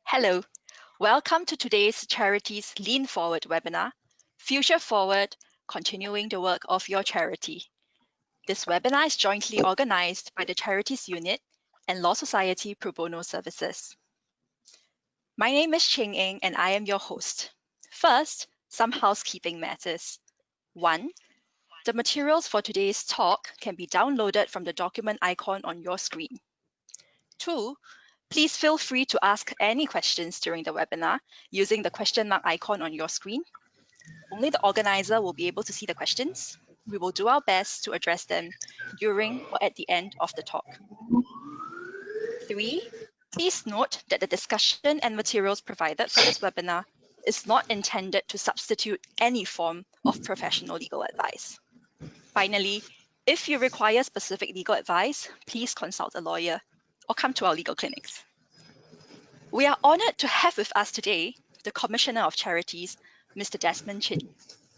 Hello, welcome to today's Charities Lean Forward webinar, Future Forward, Continuing the Work of Your Charity. This webinar is jointly organized by the Charities Unit and Law Society Pro Bono Services. My name is Ching Eng and I am your host. First, some housekeeping matters. 1. The materials for today's talk can be downloaded from the document icon on your screen. 2. Please feel free to ask any questions during the webinar using the question mark icon on your screen. Only the organizer will be able to see the questions. We will do our best to address them during or at the end of the talk. 3. Please note that the discussion and materials provided for this webinar is not intended to substitute any form of professional legal advice. Finally, if you require specific legal advice, please consult a lawyer or come to our legal clinics. We are honored to have with us today the Commissioner of Charities, Mr. Desmond Chin.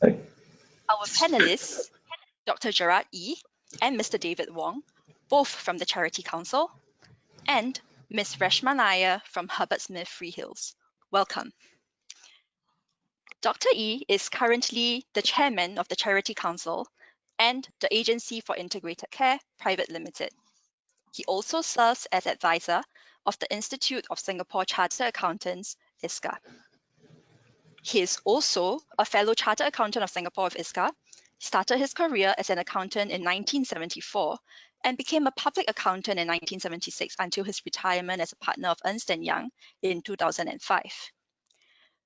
Our panelists, Dr. Gerard Yee and Mr. David Wong, both from the Charity Council, and Ms. Reshma Nair from Herbert Smith Freehills. Welcome. Dr. Yee is currently the Chairman of the Charity Council and the Agency for Integrated Care Private Limited. He also serves as advisor of the Institute of Singapore Chartered Accountants, ISCA. He is also a fellow Chartered Accountant of Singapore of ISCA. He started his career as an accountant in 1974 and became a public accountant in 1976 until his retirement as a partner of Ernst & Young in 2005.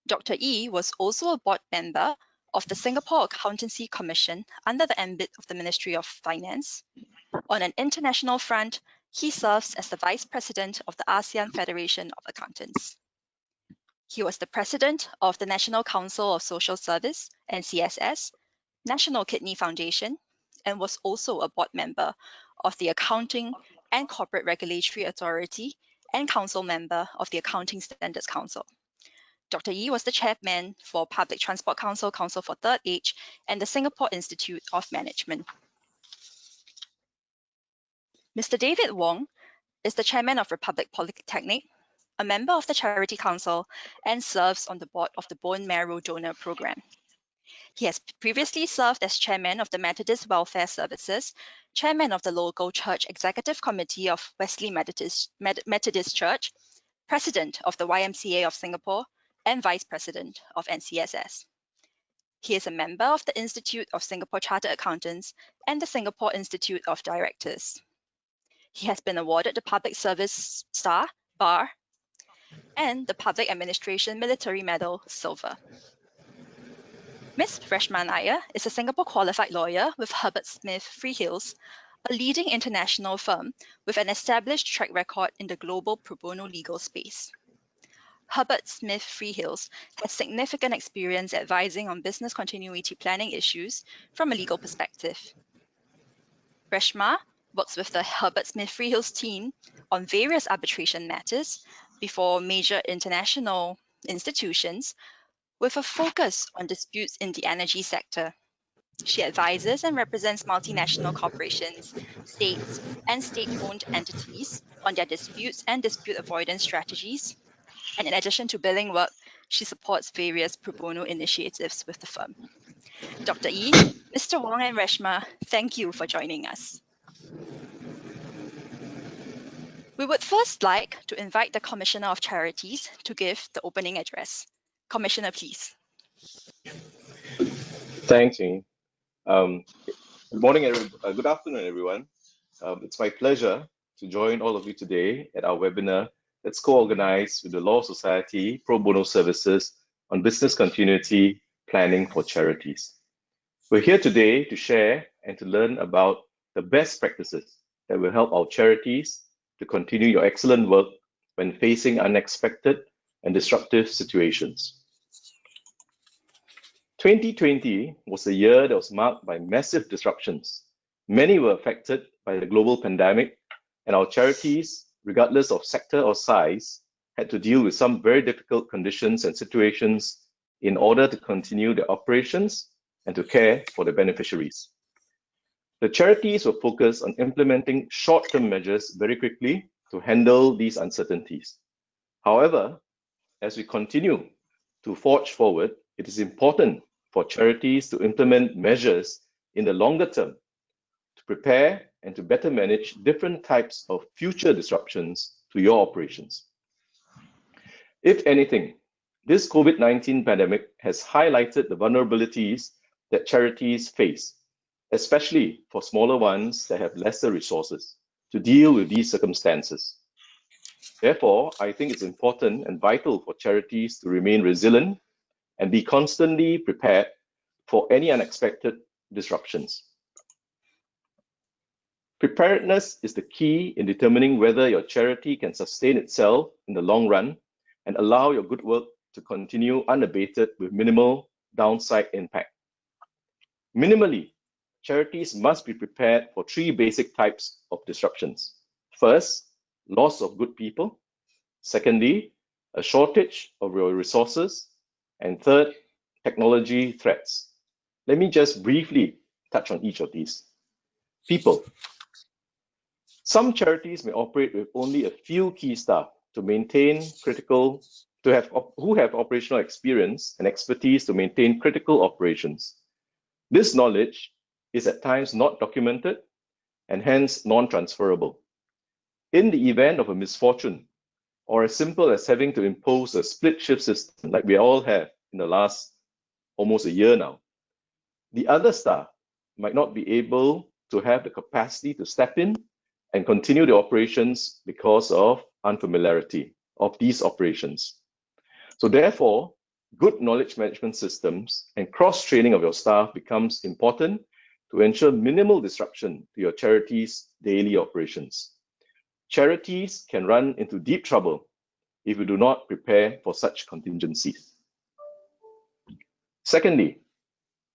Dr. Yee was also a board member of the Singapore Accountancy Commission under the ambit of the Ministry of Finance. On an international front, he serves as the Vice President of the ASEAN Federation of Accountants. He was the President of the National Council of Social Service, NCSS, National Kidney Foundation, and was also a board member of the Accounting and Corporate Regulatory Authority and council member of the Accounting Standards Council. Dr. Yee was the chairman for Public Transport Council, Council for Third Age, and the Singapore Institute of Management. Mr. David Wong is the chairman of Republic Polytechnic, a member of the Charity Council, and serves on the board of the Bone Marrow Donor Program. He has previously served as chairman of the Methodist Welfare Services, chairman of the local church executive committee of Wesley Methodist Church, president of the YMCA of Singapore, and vice president of NCSS. He is a member of the Institute of Singapore Chartered Accountants and the Singapore Institute of Directors. He has been awarded the Public Service Star, BAR, and the Public Administration Military Medal, Silver. Ms. Reshma Nair is a Singapore qualified lawyer with Herbert Smith Freehills, a leading international firm with an established track record in the global pro bono legal space. Herbert Smith Freehills has significant experience advising on business continuity planning issues from a legal perspective. Reshma works with the Herbert Smith Freehills team on various arbitration matters before major international institutions with a focus on disputes in the energy sector. She advises and represents multinational corporations, states, and state-owned entities on their disputes and dispute avoidance strategies. And in addition to billing work, she supports various pro bono initiatives with the firm. Dr. Yee, Mr. Wong, and Reshma, thank you for joining us. We would first like to invite the Commissioner of Charities to give the opening address. Commissioner, please. Thanks, Amy. Good morning, good afternoon, everyone. It's my pleasure to join all of you today at our webinar that's co-organized with the Law Society Pro Bono Services on business continuity planning for charities. We're here today to share and to learn about the best practices that will help our charities to continue your excellent work when facing unexpected and disruptive situations. 2020 was a year that was marked by massive disruptions. Many were affected by the global pandemic, and our charities, regardless of sector or size, had to deal with some very difficult conditions and situations in order to continue their operations and to care for the beneficiaries. The charities were focused on implementing short-term measures very quickly to handle these uncertainties. However, as we continue to forge forward, it is important for charities to implement measures in the longer term to prepare and to better manage different types of future disruptions to your operations. If anything, this COVID-19 pandemic has highlighted the vulnerabilities that charities face, especially for smaller ones that have lesser resources to deal with these circumstances. Therefore, I think it's important and vital for charities to remain resilient and be constantly prepared for any unexpected disruptions. Preparedness is the key in determining whether your charity can sustain itself in the long run and allow your good work to continue unabated with minimal downside impact. Minimally, charities must be prepared for three basic types of disruptions. First, loss of good people. Secondly, a shortage of your resources. And third, technology threats. Let me just briefly touch on each of these. People. Some charities may operate with only a few key staff to maintain who have operational experience and expertise to maintain critical operations. This knowledge is at times not documented and hence non-transferable. In the event of a misfortune, or as simple as having to impose a split shift system like we all have in the last almost a year now, the other staff might not be able to have the capacity to step in and continue the operations because of unfamiliarity of these operations. So therefore, good knowledge management systems and cross-training of your staff becomes important to ensure minimal disruption to your charity's daily operations. Charities can run into deep trouble if we do not prepare for such contingencies. Secondly,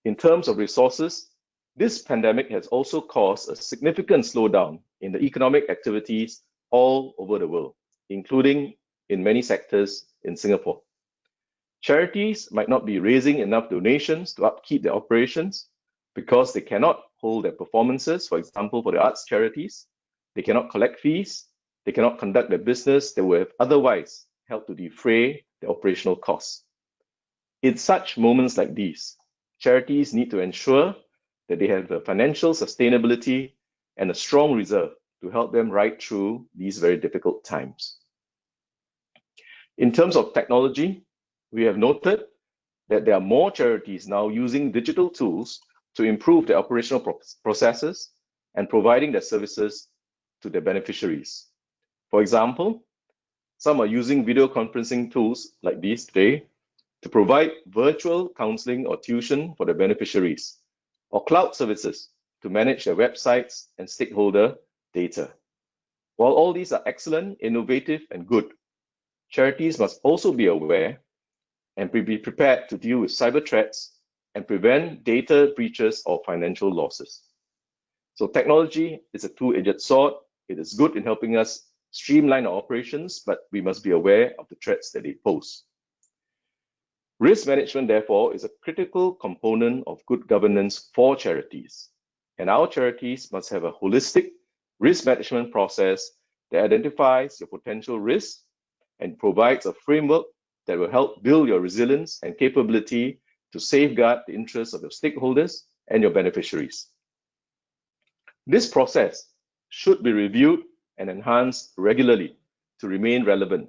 in terms of resources, this pandemic has also caused a significant slowdown in the economic activities all over the world, including in many sectors in Singapore. Charities might not be raising enough donations to upkeep their operations because they cannot hold their performances, for example, for the arts charities. They cannot collect fees. They cannot conduct their business that would have otherwise helped to defray the operational costs. In such moments like these, charities need to ensure that they have the financial sustainability and a strong reserve to help them ride through these very difficult times. In terms of technology, we have noted that there are more charities now using digital tools to improve their operational processes and providing their services to their beneficiaries. For example, some are using video conferencing tools like these today to provide virtual counseling or tuition for their beneficiaries, or cloud services to manage their websites and stakeholder data. While all these are excellent, innovative, and good, charities must also be aware and be prepared to deal with cyber threats and prevent data breaches or financial losses. So technology is a two-edged sword. It is good in helping us streamline our operations, but we must be aware of the threats that they pose. Risk management, therefore, is a critical component of good governance for charities, and our charities must have a holistic risk management process that identifies your potential risks and provides a framework that will help build your resilience and capability to safeguard the interests of your stakeholders and your beneficiaries. This process should be reviewed and enhanced regularly to remain relevant,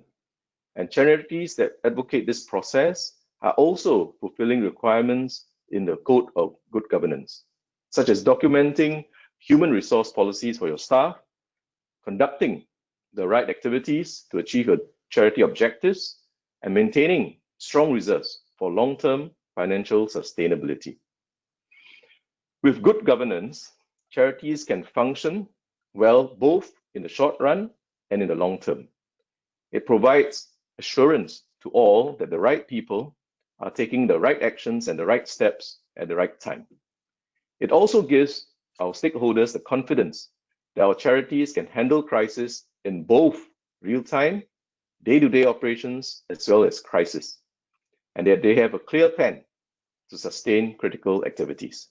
and charities that advocate this process are also fulfilling requirements in the Code of Good Governance, such as documenting human resource policies for your staff, conducting the right activities to achieve your charity objectives, and maintaining strong reserves for long-term financial sustainability. With good governance, charities can function well both in the short run and in the long term. It provides assurance to all that the right people are taking the right actions and the right steps at the right time. It also gives our stakeholders the confidence that our charities can handle crisis in both real-time, day-to-day operations, as well as crisis, and that they have a clear plan to sustain critical activities.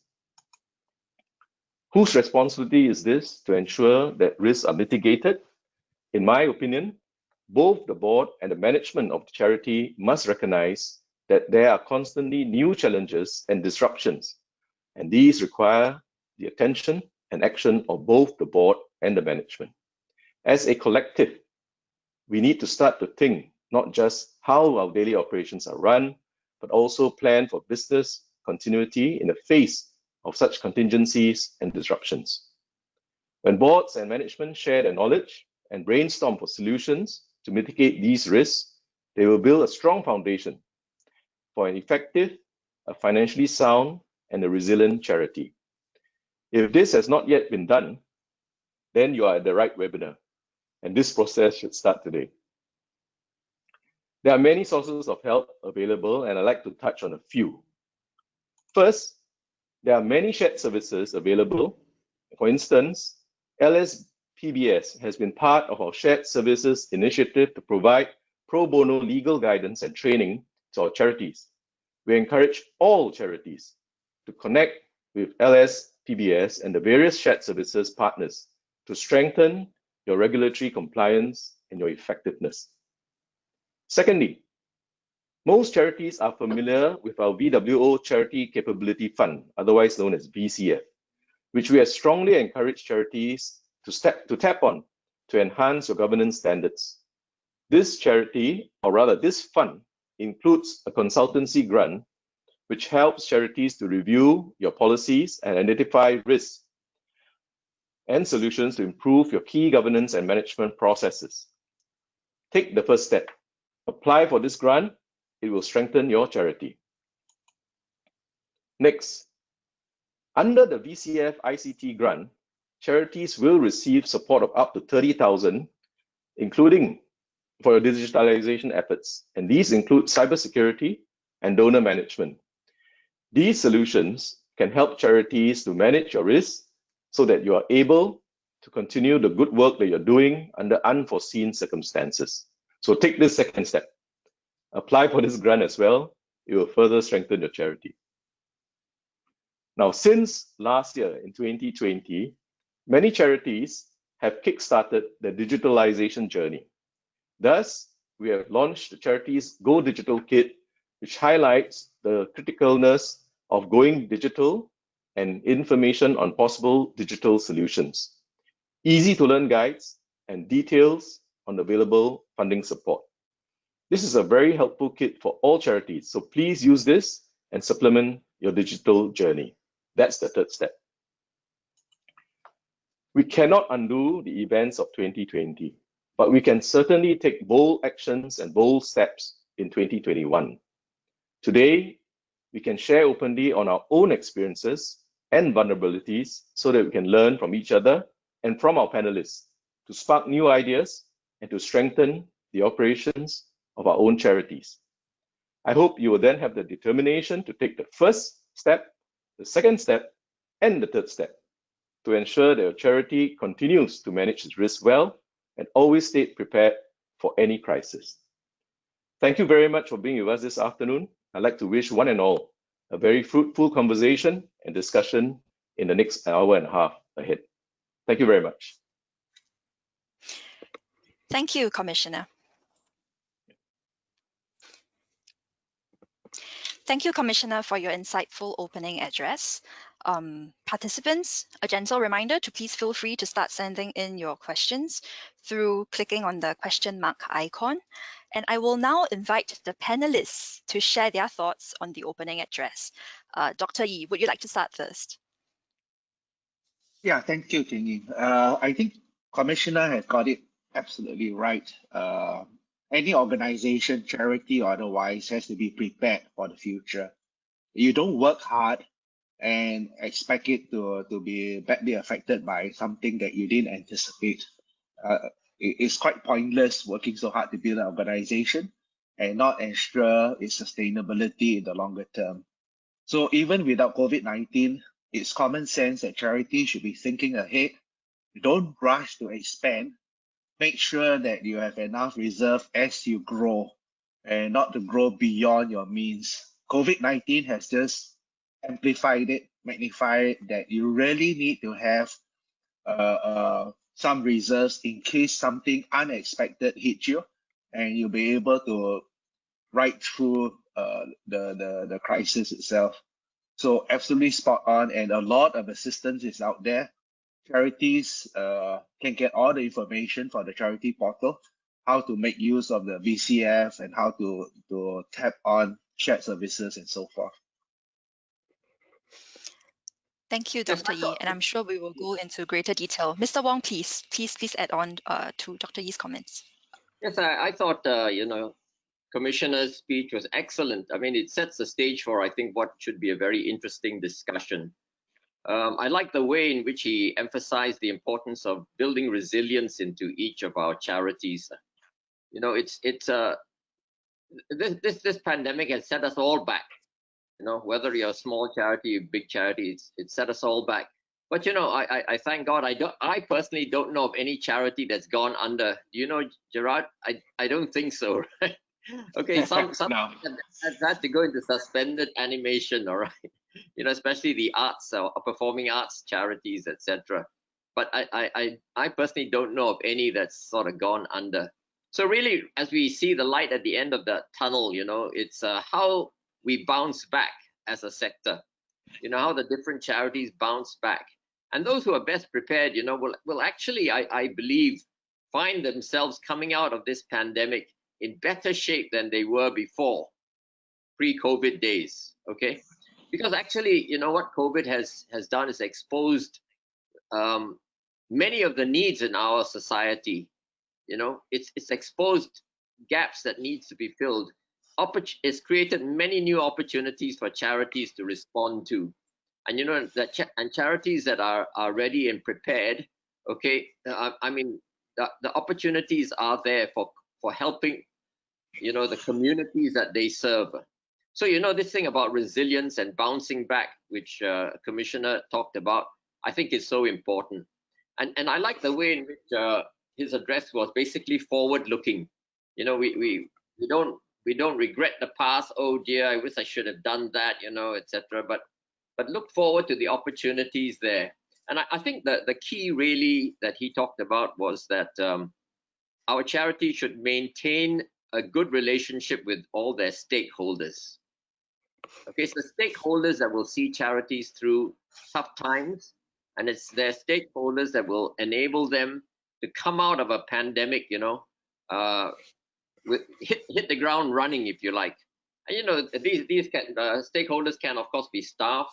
Whose responsibility is this to ensure that risks are mitigated In my opinion, both the board and the management of the charity must recognize that there are constantly new challenges and disruptions, and these require the attention and action of both the board and the management. As a collective, we need to start to think not just how our daily operations are run, but also plan for business continuity in the face of such contingencies and disruptions. When boards and management share their knowledge and brainstorm for solutions to mitigate these risks, they will build a strong foundation for an effective, a financially sound, and a resilient charity. If this has not yet been done, then you are at the right webinar, and this process should start today. There are many sources of help available, and I'd like to touch on a few. First, there are many shared services available. For instance, LSPBS has been part of our shared services initiative to provide pro bono legal guidance and training to our charities. We encourage all charities to connect with LSPBS and the various shared services partners to strengthen your regulatory compliance and your effectiveness. Secondly, most charities are familiar with our VWO Charity Capability Fund, otherwise known as VCF, which we have strongly encouraged charities to tap on to enhance your governance standards. This charity, or rather this fund, includes a consultancy grant which helps charities to review your policies and identify risks and solutions to improve your key governance and management processes. Take the first step. Apply for this grant. It will strengthen your charity. Next, under the VCF ICT grant, charities will receive support of up to 30,000, including for your digitalization efforts, and these include cybersecurity and donor management. These solutions can help charities to manage your risks so that you are able to continue the good work that you're doing under unforeseen circumstances. So take this second step. Apply for this grant as well. It will further strengthen your charity. Now, since last year in 2020, many charities have kickstarted their digitalization journey. Thus, we have launched the Charities Go Digital Kit, which highlights the criticalness of going digital and information on possible digital solutions, easy to learn guides, and details on available funding support. This is a very helpful kit for all charities, so please use this and supplement your digital journey. That's the third step. We cannot undo the events of 2020, but we can certainly take bold actions and bold steps in 2021. Today, we can share openly on our own experiences and vulnerabilities so that we can learn from each other and from our panelists to spark new ideas and to strengthen the operations of our own charities. I hope you will then have the determination to take the first step, the second step, and the third step to ensure that your charity continues to manage its risk well and always stay prepared for any crisis. Thank you very much for being with us this afternoon. I'd like to wish one and all a very fruitful conversation and discussion in the next hour and a half ahead. Thank you very much. Thank you, Commissioner. Thank you, Commissioner, for your insightful opening address. Participants, a gentle reminder to please feel free to start sending in your questions through clicking on the question mark icon. And I will now invite the panelists to share their thoughts on the opening address. Dr. Yee, would you like to start first? Yeah, thank you, Ting Ying. I think Commissioner has got it absolutely right. Any organization, charity or otherwise, has to be prepared for the future. You don't work hard and expect it to be badly affected by something that you didn't anticipate. It's quite pointless working so hard to build an organization and not ensure its sustainability in the longer term. So even without COVID-19, it's common sense that charities should be thinking ahead. Don't rush to expand. Make sure that you have enough reserve as you grow and not to grow beyond your means. COVID-19 has just amplified it, magnified that you really need to have some reserves in case something unexpected hits you, and you'll be able to ride through the crisis itself. So absolutely spot on, and a lot of assistance is out there. Charities can get all the information from the charity portal, how to make use of the VCF and how to tap on shared services and so forth. Thank you, Dr. Yee, and I'm sure we will go into greater detail. Mr. Wong, please add on to Dr. Yee's comments. Yes, I thought, Commissioner's speech was excellent. I mean, it sets the stage for, I think, what should be a very interesting discussion. I like the way in which he emphasized the importance of building resilience into each of our charities. You know, this pandemic has set us all back. You know, whether you're a small charity, a big charity, it's set us all back. But you know, I thank God I personally don't know of any charity that's gone under. Do you know, Gerard? I don't think so, right? Okay, some No. has to go into suspended animation, all right. You know, especially the arts or performing arts charities, etc. But I personally don't know of any that's sort of gone under. So really, as we see the light at the end of the tunnel, you know, it's how we bounce back as a sector. You know, how the different charities bounce back, and those who are best prepared, you know, will actually, I believe, find themselves coming out of this pandemic in better shape than they were before, pre-COVID days, okay? Because actually, you know, what COVID has done is exposed many of the needs in our society. You know, it's exposed gaps that needs to be filled. It's created many new opportunities for charities to respond to. And you know, and charities that are ready and prepared, okay, I mean, the opportunities are there for helping, you know, the communities that they serve. So, you know, this thing about resilience and bouncing back, which Commissioner talked about, I think is so important. And I like the way in which his address was basically forward-looking. You know, we don't regret the past. Oh dear, I wish I should have done that, you know, etc. But look forward to the opportunities there. And I think that the key really that he talked about was that our charity should maintain a good relationship with all their stakeholders. Okay, so stakeholders that will see charities through tough times, and it's their stakeholders that will enable them to come out of a pandemic, you know, hit the ground running, if you like. And you know, these stakeholders can, of course, be staff,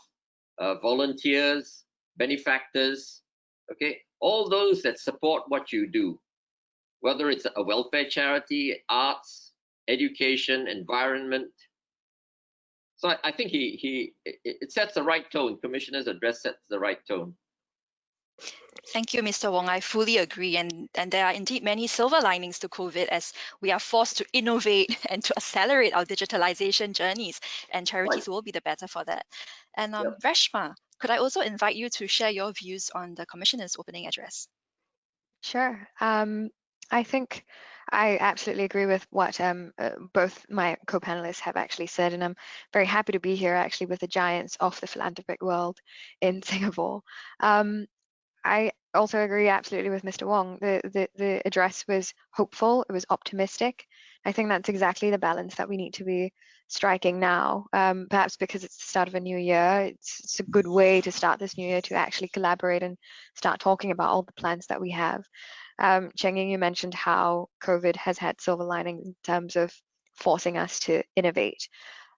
volunteers, benefactors, okay, all those that support what you do, whether it's a welfare charity, arts, education, environment. So I think it sets the right tone. Commissioner's address sets the right tone. Thank you, Mr. Wong. I fully agree. And there are indeed many silver linings to COVID as we are forced to innovate and to accelerate our digitalization journeys, and charities will be the better for that. And Reshma, could I also invite you to share your views on the Commissioner's opening address? Sure. I think I absolutely agree with what both my co-panelists have actually said, and I'm very happy to be here actually with the giants of the philanthropic world in Singapore. I also agree absolutely with Mr. Wong. The address was hopeful, it was optimistic. I think that's exactly the balance that we need to be striking now, perhaps because it's the start of a new year. It's a good way to start this new year to actually collaborate and start talking about all the plans that we have. Cheng Ying, you mentioned how COVID has had silver linings in terms of forcing us to innovate.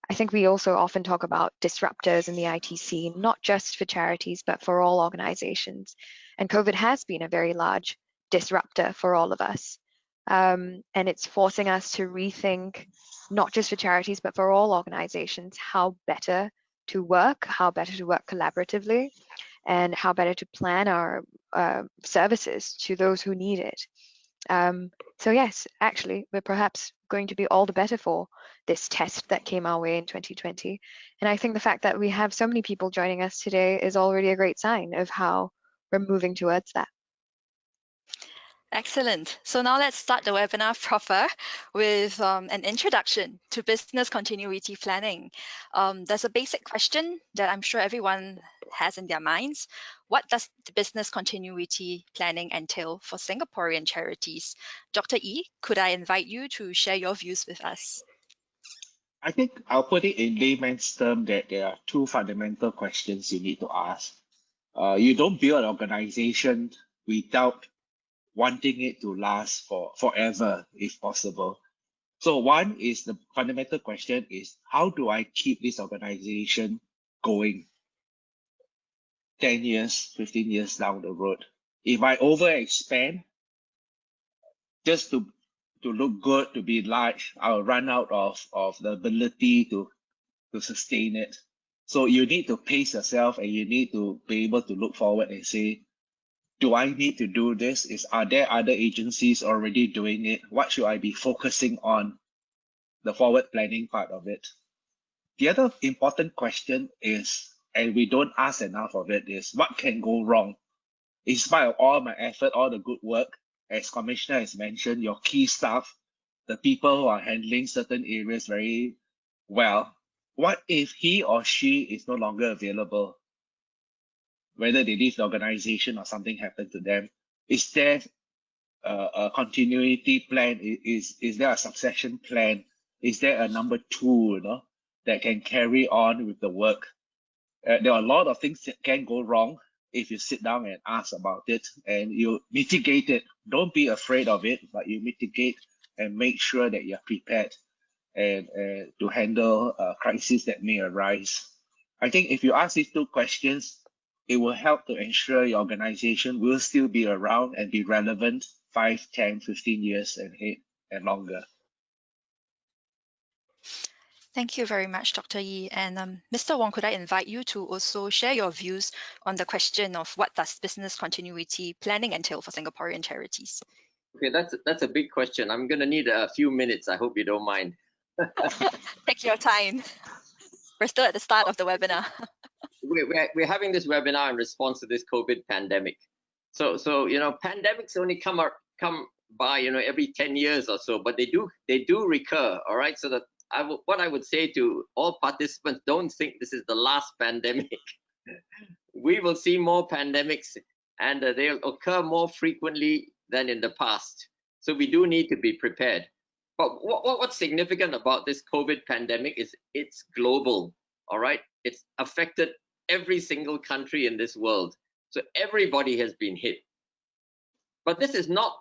I think we also often talk about disruptors in the IT scene, not just for charities, but for all organizations. And COVID has been a very large disruptor for all of us. And it's forcing us to rethink, not just for charities, but for all organizations, how better to work collaboratively, and how better to plan our services to those who need it. So yes, actually, we're perhaps going to be all the better for this test that came our way in 2020. And I think the fact that we have so many people joining us today is already a great sign of how we're moving towards that. Excellent. So now let's start the webinar proper with an introduction to business continuity planning. There's a basic question that I'm sure everyone has in their minds. What does the business continuity planning entail for Singaporean charities? Dr. E, could I invite you to share your views with us? I think I'll put it in layman's term that there are two fundamental questions you need to ask. You don't build an organization without wanting it to last for forever, if possible. So one is the fundamental question is, how do I keep this organization going 10 years, 15 years down the road? If I overexpand just to look good, to be large, I'll run out of the ability to sustain it. So you need to pace yourself, and you need to be able to look forward and say, do I need to do this? Are there other agencies already doing it? What should I be focusing on? The forward planning part of it. The other important question is, and we don't ask enough of it, is what can go wrong? In spite of all my effort, all the good work, as Commissioner has mentioned, your key staff, the people who are handling certain areas very well, what if he or she is no longer available? Whether they leave the organization or something happened to them, is there a continuity plan? Is there a succession plan? Is there a number two, that can carry on with the work? There are a lot of things that can go wrong if you sit down and ask about it, and you mitigate it. Don't be afraid of it, but you mitigate and make sure that you're prepared and to handle crises that may arise. I think if you ask these two questions, it will help to ensure your organization will still be around and be relevant 5, 10, 15 years ahead and longer. Thank you very much, Dr. Yee. And Mr. Wong, could I invite you to also share your views on the question of what does business continuity planning entail for Singaporean charities? Okay, that's a big question. I'm going to need a few minutes. I hope you don't mind. Take your time. We're still at the start of the webinar. We're having this webinar in response to this COVID pandemic. So pandemics only come by every 10 years or so, but they do recur. All right, so that what I would say to all participants, don't think this is the last pandemic. We will see more pandemics, and they'll occur more frequently than in the past. So we do need to be prepared. But what's significant about this COVID pandemic is it's global. All right, it's affected every single country in this world. So everybody has been hit. But this is not,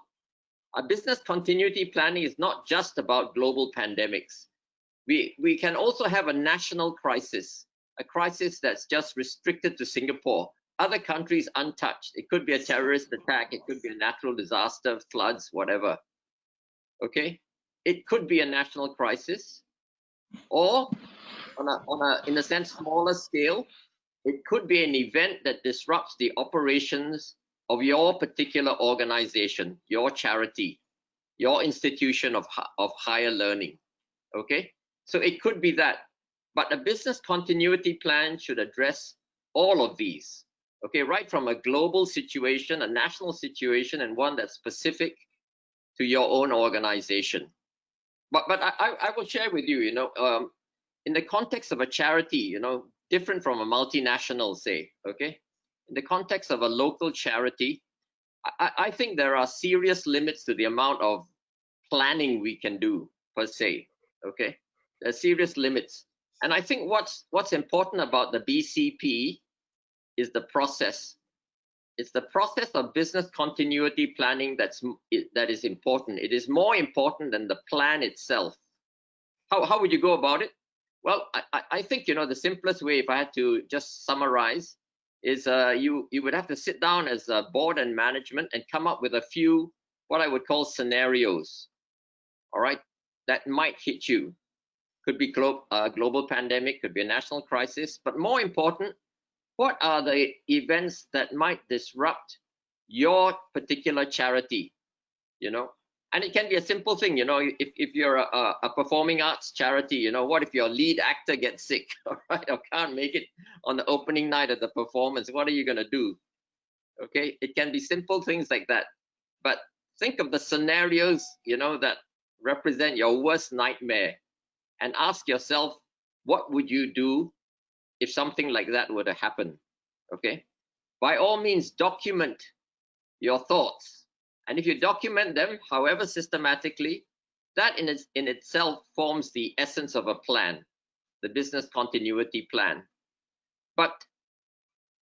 a business continuity planning is not just about global pandemics. We can also have a national crisis, a crisis that's just restricted to Singapore. Other countries untouched. It could be a terrorist attack. It could be a natural disaster, floods, whatever. Okay, it could be a national crisis, or in a sense, smaller scale, it could be an event that disrupts the operations of your particular organization, your charity, your institution of higher learning. Okay, so it could be that, but a business continuity plan should address all of these. Okay, right from a global situation, a national situation, and one that's specific to your own organization. But I will share with you, in the context of a charity, different from a multinational, say, okay? In the context of a local charity, I think there are serious limits to the amount of planning we can do, per se, okay? There are serious limits. And I think what's important about the BCP is the process. It's the process of business continuity planning that is important. It is more important than the plan itself. How would you go about it? Well, I think, the simplest way, if I had to just summarize, is you would have to sit down as a board and management and come up with a few, what I would call scenarios, all right, that might hit you. Could be global pandemic, could be a national crisis, but more important, what are the events that might disrupt your particular charity, And it can be a simple thing, if you're a performing arts charity, what if your lead actor gets sick, all right, or can't make it on the opening night of the performance? What are you going to do? Okay, it can be simple things like that. But think of the scenarios, that represent your worst nightmare, and ask yourself, what would you do if something like that were to happen? Okay, by all means, document your thoughts. And if you document them, however systematically, that in itself forms the essence of a plan, the business continuity plan. But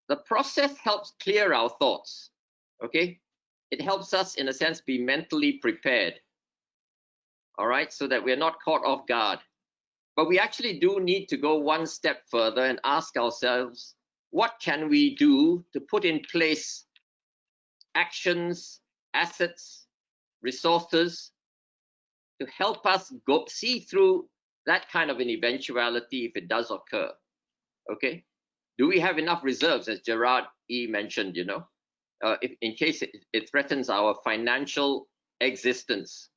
the process helps clear our thoughts, okay? It helps us, in a sense, be mentally prepared, all right, so that we're not caught off guard. But we actually do need to go one step further and ask ourselves, what can we do to put in place actions, assets, resources to help us see through that kind of an eventuality if it does occur, okay? Do we have enough reserves, as Gerard E. mentioned, you know, if, in case it threatens our financial existence,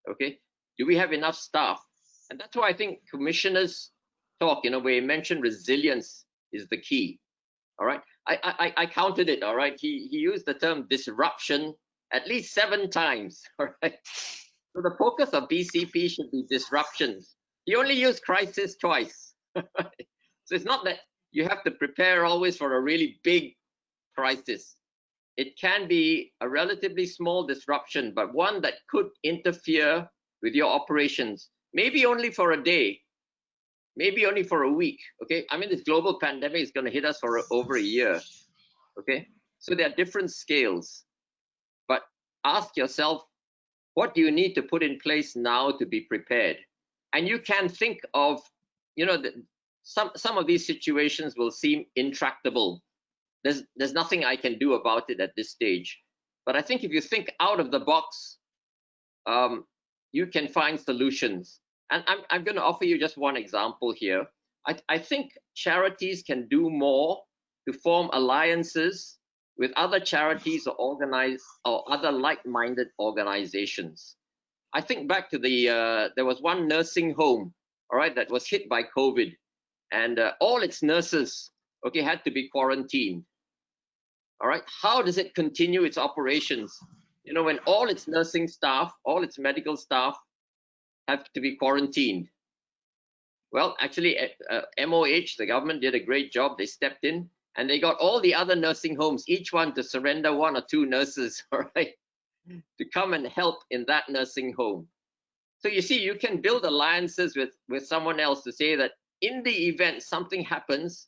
okay? Do we have enough staff? And that's why I think commissioners talk, you know, where he mentioned resilience is the key, all right? I counted it, all right? He used the term disruption at least 7 times, all right? So the focus of BCP should be disruptions. He only used crisis twice. So it's not that you have to prepare always for a really big crisis. It can be a relatively small disruption, but one that could interfere with your operations, maybe only for a day, maybe only for a week, okay? I mean, this global pandemic is going to hit us for over a year, okay? So there are different scales, but ask yourself, what do you need to put in place now to be prepared? And you can think of, you know, some of these situations will seem intractable. There's nothing I can do about it at this stage. But I think if you think out of the box, you can find solutions. And I'm going to offer you just one example here. I think charities can do more to form alliances with other charities or other like-minded organizations. I think back to there was one nursing home, all right, that was hit by COVID, and all its nurses, okay, had to be quarantined. All right, how does it continue its operations? You know, when all its nursing staff, all its medical staff have to be quarantined. Well, actually, MOH, the government did a great job. They stepped in and they got all the other nursing homes, each one to surrender 1 or 2 nurses, all right, to come and help in that nursing home. So you see, you can build alliances with someone else to say that in the event something happens,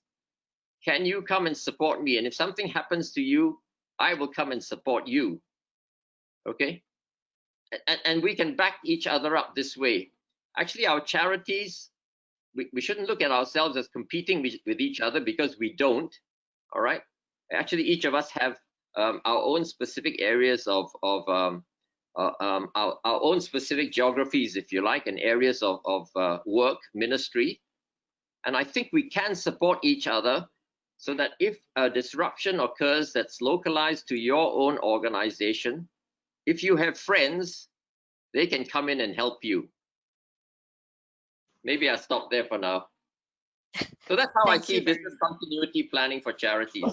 can you come and support me? And if something happens to you, I will come and support you, okay? And we can back each other up this way. Actually, our charities, we shouldn't look at ourselves as competing with each other, because we don't, all right? Actually, each of us have our own specific areas of our own specific geographies, if you like, and areas of work, ministry. And I think we can support each other so that if a disruption occurs that's localized to your own organization, if you have friends, they can come in and help you. Maybe I'll stop there for now. So that's how I see business continuity planning for charities.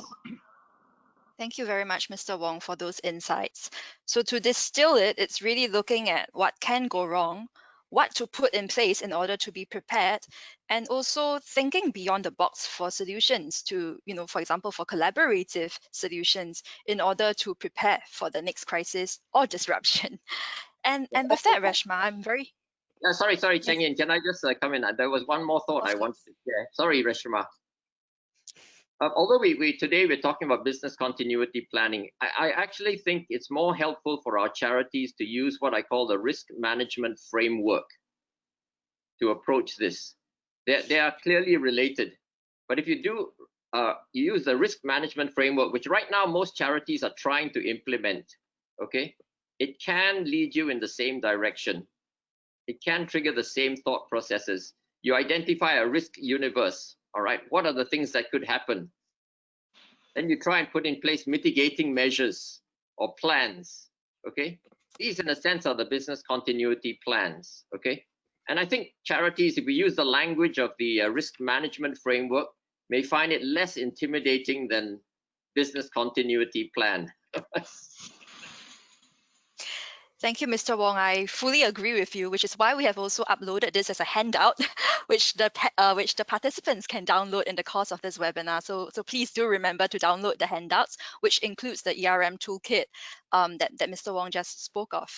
Thank you very much, Mr. Wong, for those insights. So to distill it, it's really looking at what can go wrong, what to put in place in order to be prepared, and also thinking beyond the box for solutions to, you know, for example, for collaborative solutions in order to prepare for the next crisis or disruption. And with that, Reshma, I'm very... Sorry, Cheng Yin, can I just come in? There was one more thought I wanted to share. Sorry, Reshma. Although today we're talking about business continuity planning, I actually think it's more helpful for our charities to use what I call the risk management framework to approach this. They are clearly related, but if you do you use the risk management framework, which right now most charities are trying to implement, okay, it can lead you in the same direction. It can trigger the same thought processes. You identify a risk universe. All right, what are the things that could happen? Then you try and put in place mitigating measures or plans, okay? These, in a sense, are the business continuity plans, okay? And I think charities, if we use the language of the risk management framework, may find it less intimidating than business continuity plan. Thank you, Mr. Wong. I fully agree with you, which is why we have also uploaded this as a handout, which the participants can download in the course of this webinar. So please do remember to download the handouts, which includes the ERM toolkit that Mr. Wong just spoke of.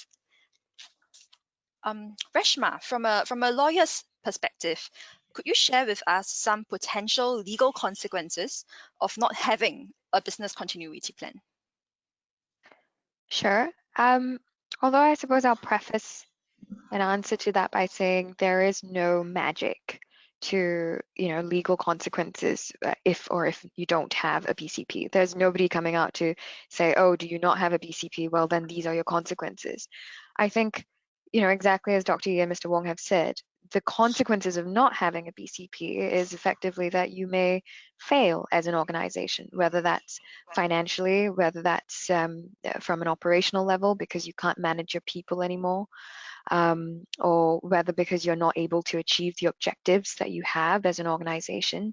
Reshma, from a lawyer's perspective, could you share with us some potential legal consequences of not having a business continuity plan? Sure. Although I suppose I'll preface an answer to that by saying there is no magic to, legal consequences if you don't have a BCP. There's nobody coming out to say, oh, do you not have a BCP? Well, then these are your consequences. I think, exactly as Dr. Yi and Mr. Wong have said, the consequences of not having a BCP is effectively that you may fail as an organization, whether that's financially, whether that's from an operational level because you can't manage your people anymore, or whether because you're not able to achieve the objectives that you have as an organization.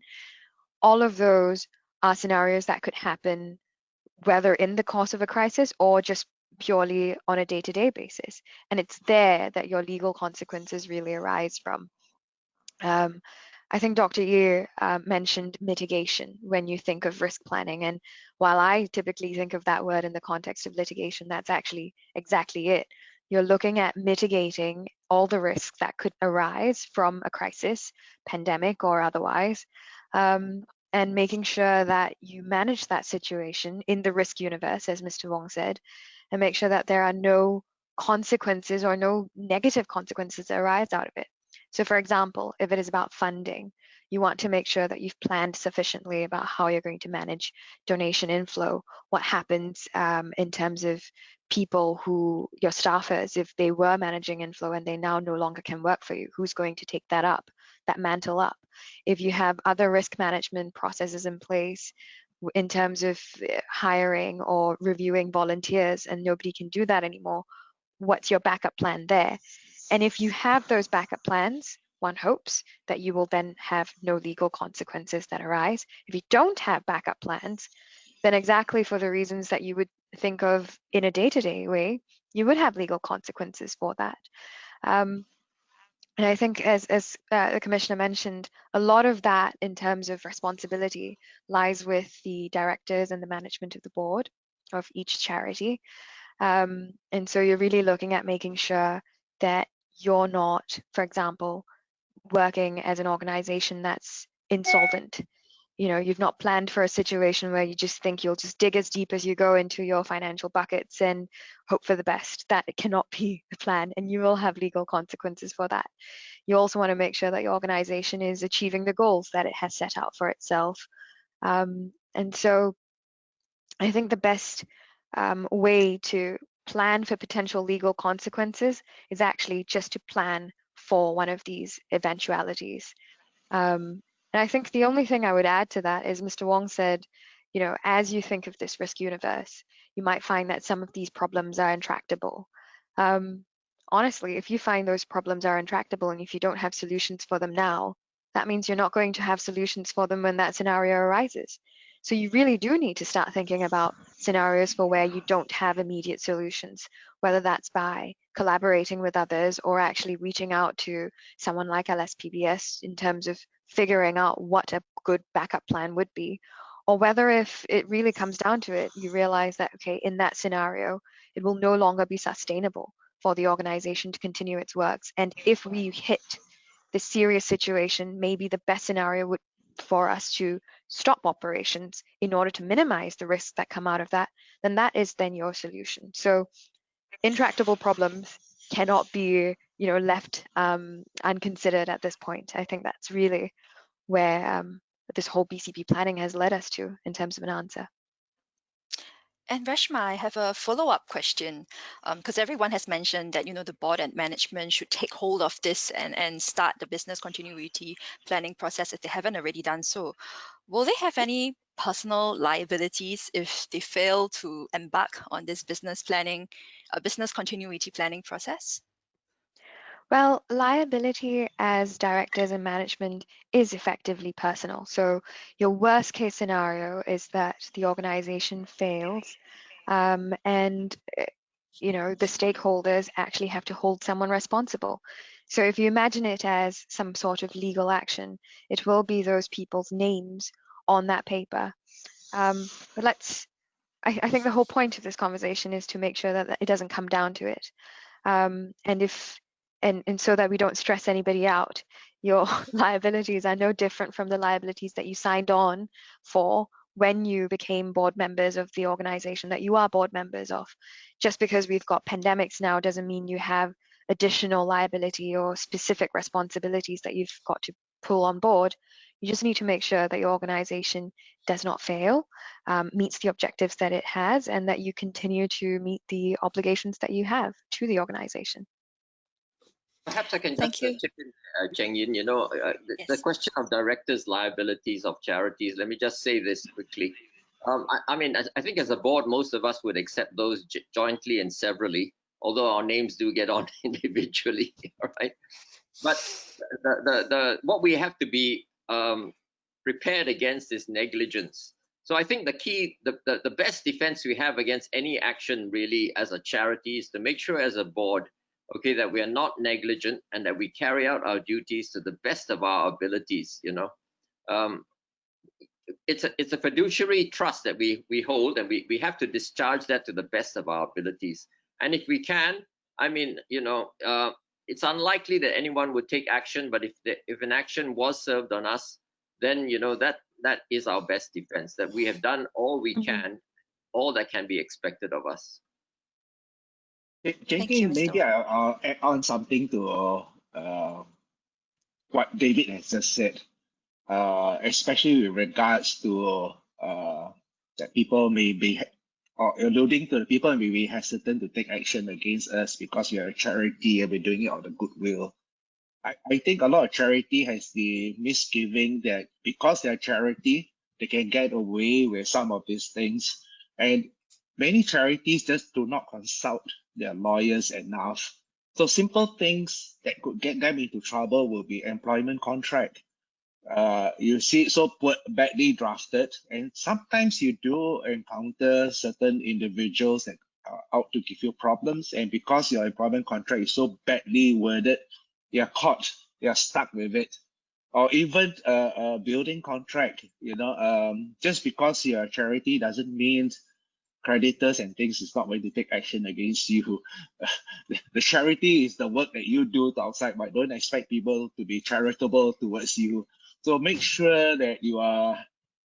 All of those are scenarios that could happen whether in the course of a crisis or just purely on a day-to-day basis. And it's there that your legal consequences really arise from. I think Dr. Yi mentioned mitigation when you think of risk planning. And while I typically think of that word in the context of litigation, that's actually exactly it. You're looking at mitigating all the risks that could arise from a crisis, pandemic or otherwise, and making sure that you manage that situation in the risk universe, as Mr. Wong said, and make sure that there are no consequences or no negative consequences that arise out of it. So for example, if it is about funding, you want to make sure that you've planned sufficiently about how you're going to manage donation inflow, what happens in terms of people who, your staffers, if they were managing inflow and they now no longer can work for you, who's going to take that up, that mantle up? If you have other risk management processes in place in terms of hiring or reviewing volunteers and nobody can do that anymore, what's your backup plan there? And if you have those backup plans, one hopes that you will then have no legal consequences that arise. If you don't have backup plans, then exactly for the reasons that you would think of in a day-to-day way, you would have legal consequences for that. And I think as the Commissioner mentioned, a lot of that in terms of responsibility lies with the directors and the management of the board of each charity. And so you're really looking at making sure that you're not, for example, working as an organization that's insolvent. You've not planned for a situation where you just think you'll just dig as deep as you go into your financial buckets and hope for the best. That cannot be the plan, and you will have legal consequences for that. You also want to make sure that your organization is achieving the goals that it has set out for itself. And so I think the best way to plan for potential legal consequences is actually just to plan for one of these eventualities. And I think the only thing I would add to that is Mr. Wong said, as you think of this risk universe, you might find that some of these problems are intractable. Honestly, if you find those problems are intractable and if you don't have solutions for them now, that means you're not going to have solutions for them when that scenario arises. So you really do need to start thinking about scenarios for where you don't have immediate solutions, whether that's by collaborating with others or actually reaching out to someone like LSPBS in terms of figuring out what a good backup plan would be, or whether if it really comes down to it, you realize that, okay, in that scenario, it will no longer be sustainable for the organization to continue its works. And if we hit this serious situation, maybe the best scenario would for us to stop operations in order to minimize the risks that come out of that, then that is then your solution. So intractable problems cannot be left unconsidered at this point. I think that's really where this whole BCP planning has led us to in terms of an answer. And Reshma, I have a follow-up question, because everyone has mentioned that the board and management should take hold of this and start the business continuity planning process if they haven't already done so. Will they have any personal liabilities if they fail to embark on this business continuity planning process? Well, liability as directors and management is effectively personal. So your worst case scenario is that the organization fails and the stakeholders actually have to hold someone responsible. So if you imagine it as some sort of legal action, it will be those people's names on that paper. But I think the whole point of this conversation is to make sure that it doesn't come down to it. And so that we don't stress anybody out. Your liabilities are no different from the liabilities that you signed on for when you became board members of the organization that you are board members of. Just because we've got pandemics now doesn't mean you have additional liability or specific responsibilities that you've got to pull on board. You just need to make sure that your organization does not fail, meets the objectives that it has, and that you continue to meet the obligations that you have to the organization. Perhaps I can Thank just you. chip in, Cheng Yin. The Yes. question of directors' liabilities of charities. Let me just say this quickly. I mean, I think as a board, most of us would accept those jointly and severally, although our names do get on individually, all right? But what we have to be prepared against is negligence. So I think the best defense we have against any action really as a charity is to make sure as a board, okay, that we are not negligent and that we carry out our duties to the best of our abilities. It's a fiduciary trust that we hold, and we have to discharge that to the best of our abilities. And if we can, I mean, it's unlikely that anyone would take action, but if an action was served on us, then that is our best defense, that we have done all we can, all that can be expected of us. Thank you, Mr. Maybe I'll add on something to what David has just said, especially with regards to that people may be, or alluding to the people may be hesitant to take action against us because we are a charity and we're doing it out of goodwill. I think a lot of charity has the misgiving that because they're a charity, they can get away with some of these things. And many charities just do not consult their lawyers enough. So simple things that could get them into trouble will be employment contract. You see it so badly drafted, and sometimes you do encounter certain individuals that are out to give you problems, and because your employment contract is so badly worded, you're caught, you're stuck with it. Or even a building contract, just because you're a charity doesn't mean creditors and things is not going to take action against you. The charity is the work that you do outside, but don't expect people to be charitable towards you. So make sure that you are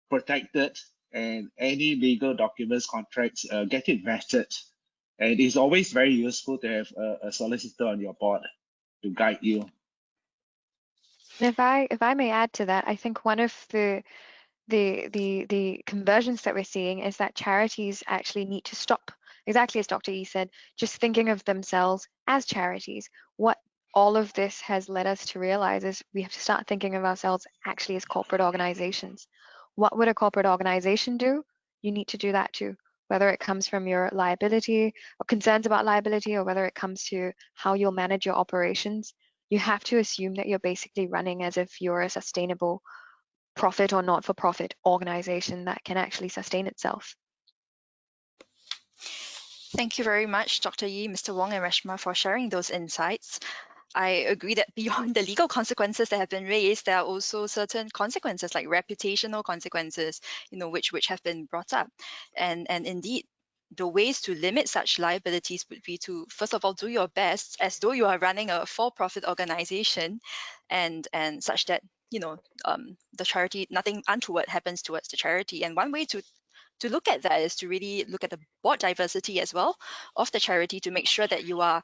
protected, and any legal documents, contracts, get it vetted. And it's always very useful to have a solicitor on your board to guide you. If I may add to that, I think one of the convergence that we're seeing is that charities actually need to stop, exactly as Dr. Yi said, just thinking of themselves as charities. What all of this has led us to realize is we have to start thinking of ourselves actually as corporate organizations. What would a corporate organization do? You need to do that too, whether it comes from your liability or concerns about liability, or whether it comes to how you'll manage your operations. You have to assume that you're basically running as if you're a sustainable profit or not-for-profit organization that can actually sustain itself. Thank you very much, Dr. Yi, Mr. Wong, and Reshma for sharing those insights. I agree that beyond the legal consequences that have been raised, there are also certain consequences like reputational consequences, which have been brought up. And indeed, the ways to limit such liabilities would be to, first of all, do your best as though you are running a for-profit organization, and such that the charity, nothing untoward happens towards the charity. And one way to look at that is to really look at the board diversity as well of the charity, to make sure that you are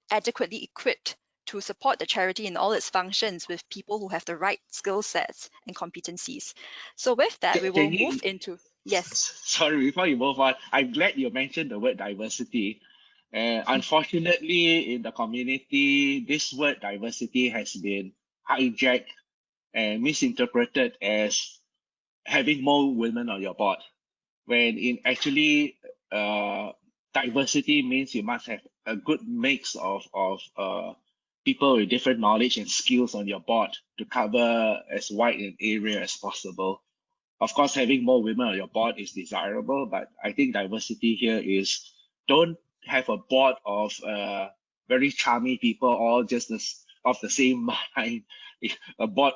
adequately equipped to support the charity in all its functions with people who have the right skill sets and competencies. So with that, we will move into, yes. Sorry, before you move on, I'm glad you mentioned the word diversity. Unfortunately, in the community, this word diversity has been hijacked and misinterpreted as having more women on your board, when in actually diversity means you must have a good mix of people with different knowledge and skills on your board to cover as wide an area as possible. Of course, having more women on your board is desirable, but I think diversity here is don't have a board of very charming people, all just of the same mind. A board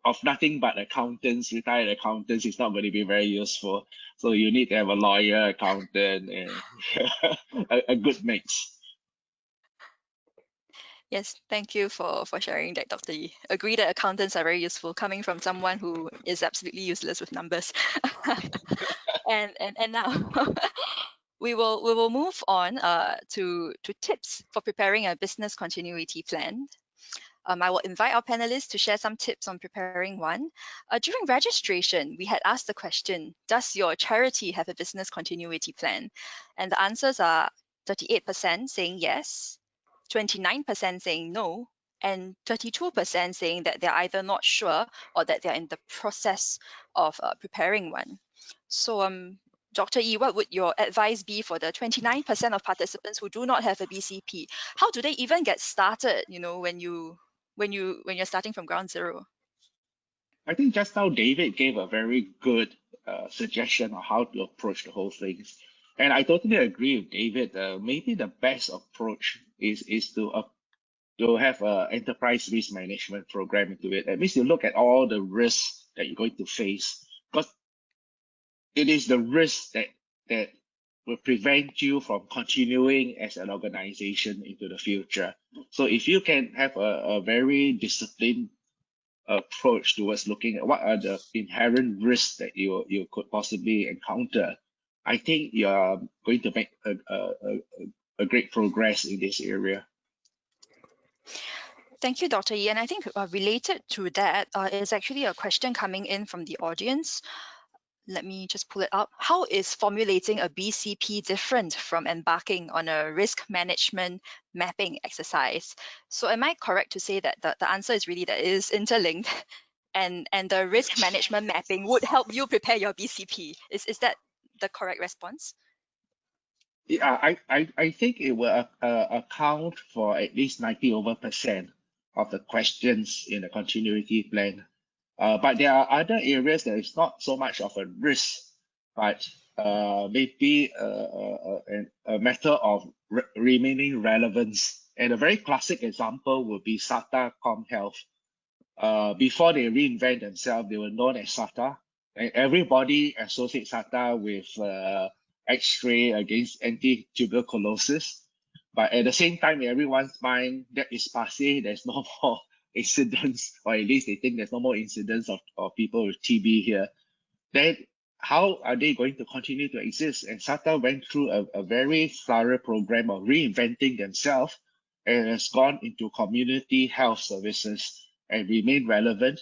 of nothing but accountants, retired accountants, is not going to be very useful. So you need to have a lawyer, accountant, and a good mix. Yes, thank you for sharing that, Dr. Yi. Agree that accountants are very useful, coming from someone who is absolutely useless with numbers. and now we will move on to tips for preparing a business continuity plan. I will invite our panelists to share some tips on preparing one. During registration, we had asked the question, does your charity have a business continuity plan? And the answers are 38% saying yes, 29% saying no, and 32% saying that they're either not sure or that they're in the process of preparing one. So, Dr. Yi, what would your advice be for the 29% of participants who do not have a BCP? How do they even get started, when you're starting from ground zero? I think just now David gave a very good suggestion on how to approach the whole thing. And I totally agree with David. Maybe the best approach is to have an enterprise risk management program into it. That means you look at all the risks that you're going to face, because it is the risk that will prevent you from continuing as an organization into the future. So if you can have a very disciplined approach towards looking at what are the inherent risks that you could possibly encounter, I think you are going to make a great progress in this area. Thank you, Dr. Yi. And I think related to that is actually a question coming in from the audience. Let me just pull it up. How is formulating a BCP different from embarking on a risk management mapping exercise? So am I correct to say that the answer is really that it is interlinked, and the risk management mapping would help you prepare your BCP? Is that the correct response? Yeah, I think it will account for at least 90% of the questions in the continuity plan. But there are other areas that is not so much of a risk, but maybe a matter of remaining relevance. And a very classic example would be SATA ComHealth. Before they reinvent themselves, they were known as SATA. And everybody associates SATA with X-ray against anti-tuberculosis. But at the same time, in everyone's mind, that is passé. There's no more incidents, or at least they think there's no more incidents of people with TB here. Then how are they going to continue to exist? And SATA went through a very thorough program of reinventing themselves and has gone into community health services and remain relevant.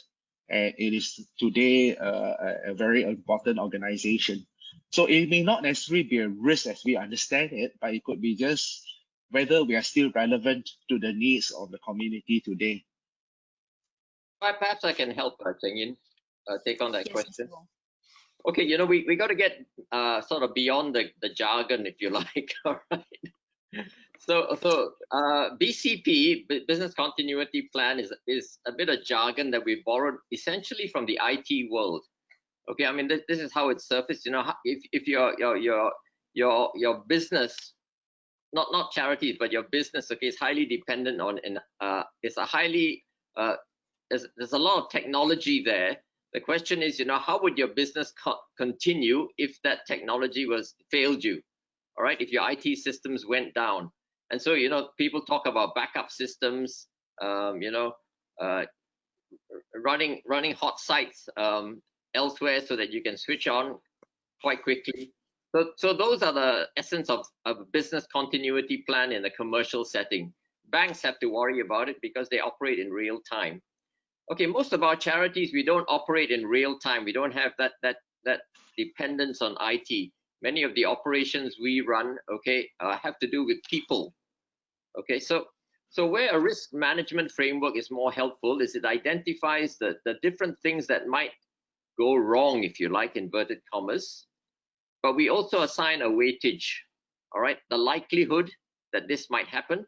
And it is today a very important organization. So it may not necessarily be a risk as we understand it, but it could be just whether we are still relevant to the needs of the community today. Perhaps I can help, Cheng Yin, take on that Yes, question. Mr. Wong. Okay, we got to get sort of beyond the jargon, if you like. All right. So BCP, business continuity plan, is a bit of jargon that we borrowed essentially from the IT world. Okay, I mean this is how it's surfaced. If your business, not charities, but your business, okay, is highly dependent on there's a lot of technology there. The question is, how would your business continue if that technology failed you? All right, if your IT systems went down. And so, people talk about backup systems, running hot sites elsewhere so that you can switch on quite quickly. So those are the essence of a business continuity plan in a commercial setting. Banks have to worry about it because they operate in real time. Okay, most of our charities, we don't operate in real time. We don't have that dependence on IT. Many of the operations we run, okay, have to do with people. Okay, so where a risk management framework is more helpful is it identifies the different things that might go wrong, if you like, inverted commas, but we also assign a weightage. All right, the likelihood that this might happen,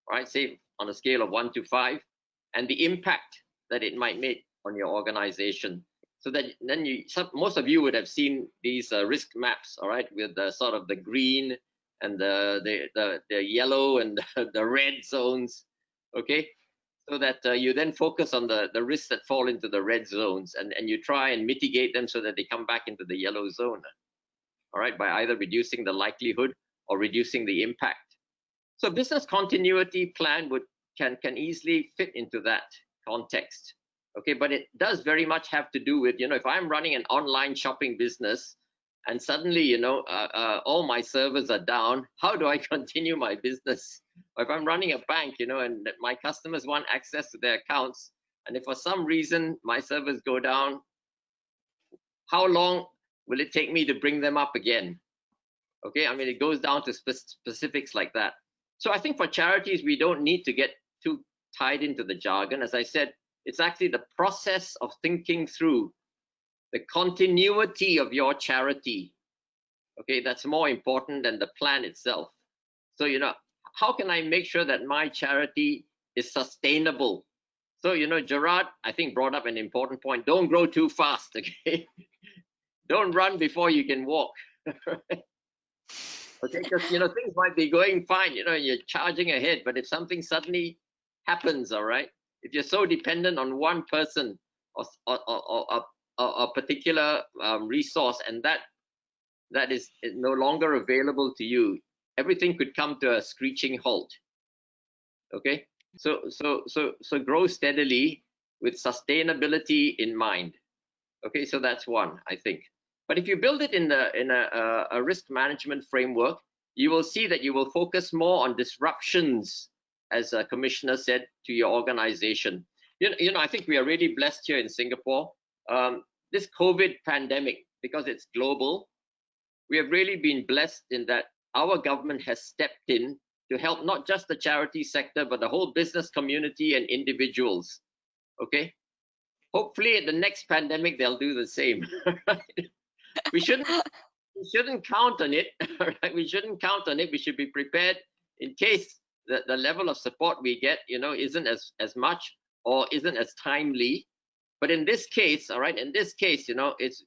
all right, say on a scale of 1 to 5, and the impact that it might make on your organization. So that then most of you would have seen these risk maps, all right, with the sort of the green and the yellow and the red zones, okay? So that you then focus on the risks that fall into the red zones, and you try and mitigate them so that they come back into the yellow zone, all right, by either reducing the likelihood or reducing the impact. So business continuity plan can easily fit into that context, okay? But it does very much have to do with, if I'm running an online shopping business and suddenly, all my servers are down, how do I continue my business? Or if I'm running a bank, and my customers want access to their accounts, and if for some reason my servers go down, how long will it take me to bring them up again? Okay, I mean, it goes down to specifics like that. So I think for charities, we don't need to get too tied into the jargon. As I said, it's actually the process of thinking through the continuity of your charity. Okay, that's more important than the plan itself. So, how can I make sure that my charity is sustainable? So, Gerard, I think, brought up an important point. Don't grow too fast, okay? Don't run before you can walk. Okay, because things might be going fine, you're charging ahead, but if something suddenly happens, all right, if you're so dependent on one person or a particular resource, and that is no longer available to you, everything could come to a screeching halt. Okay, so grow steadily with sustainability in mind. Okay, so that's one, I think. But if you build it in a risk management framework, you will see that you will focus more on disruptions, as a commissioner said, to your organization. I think we are really blessed here in Singapore. This COVID pandemic, because it's global, we have really been blessed in that our government has stepped in to help not just the charity sector, but the whole business community and individuals. Okay, hopefully at the next pandemic they'll do the same. We shouldn't count on it. Right? We shouldn't count on it. We should be prepared in case the level of support we get, isn't as much or isn't as timely. But in this case, all right, it's,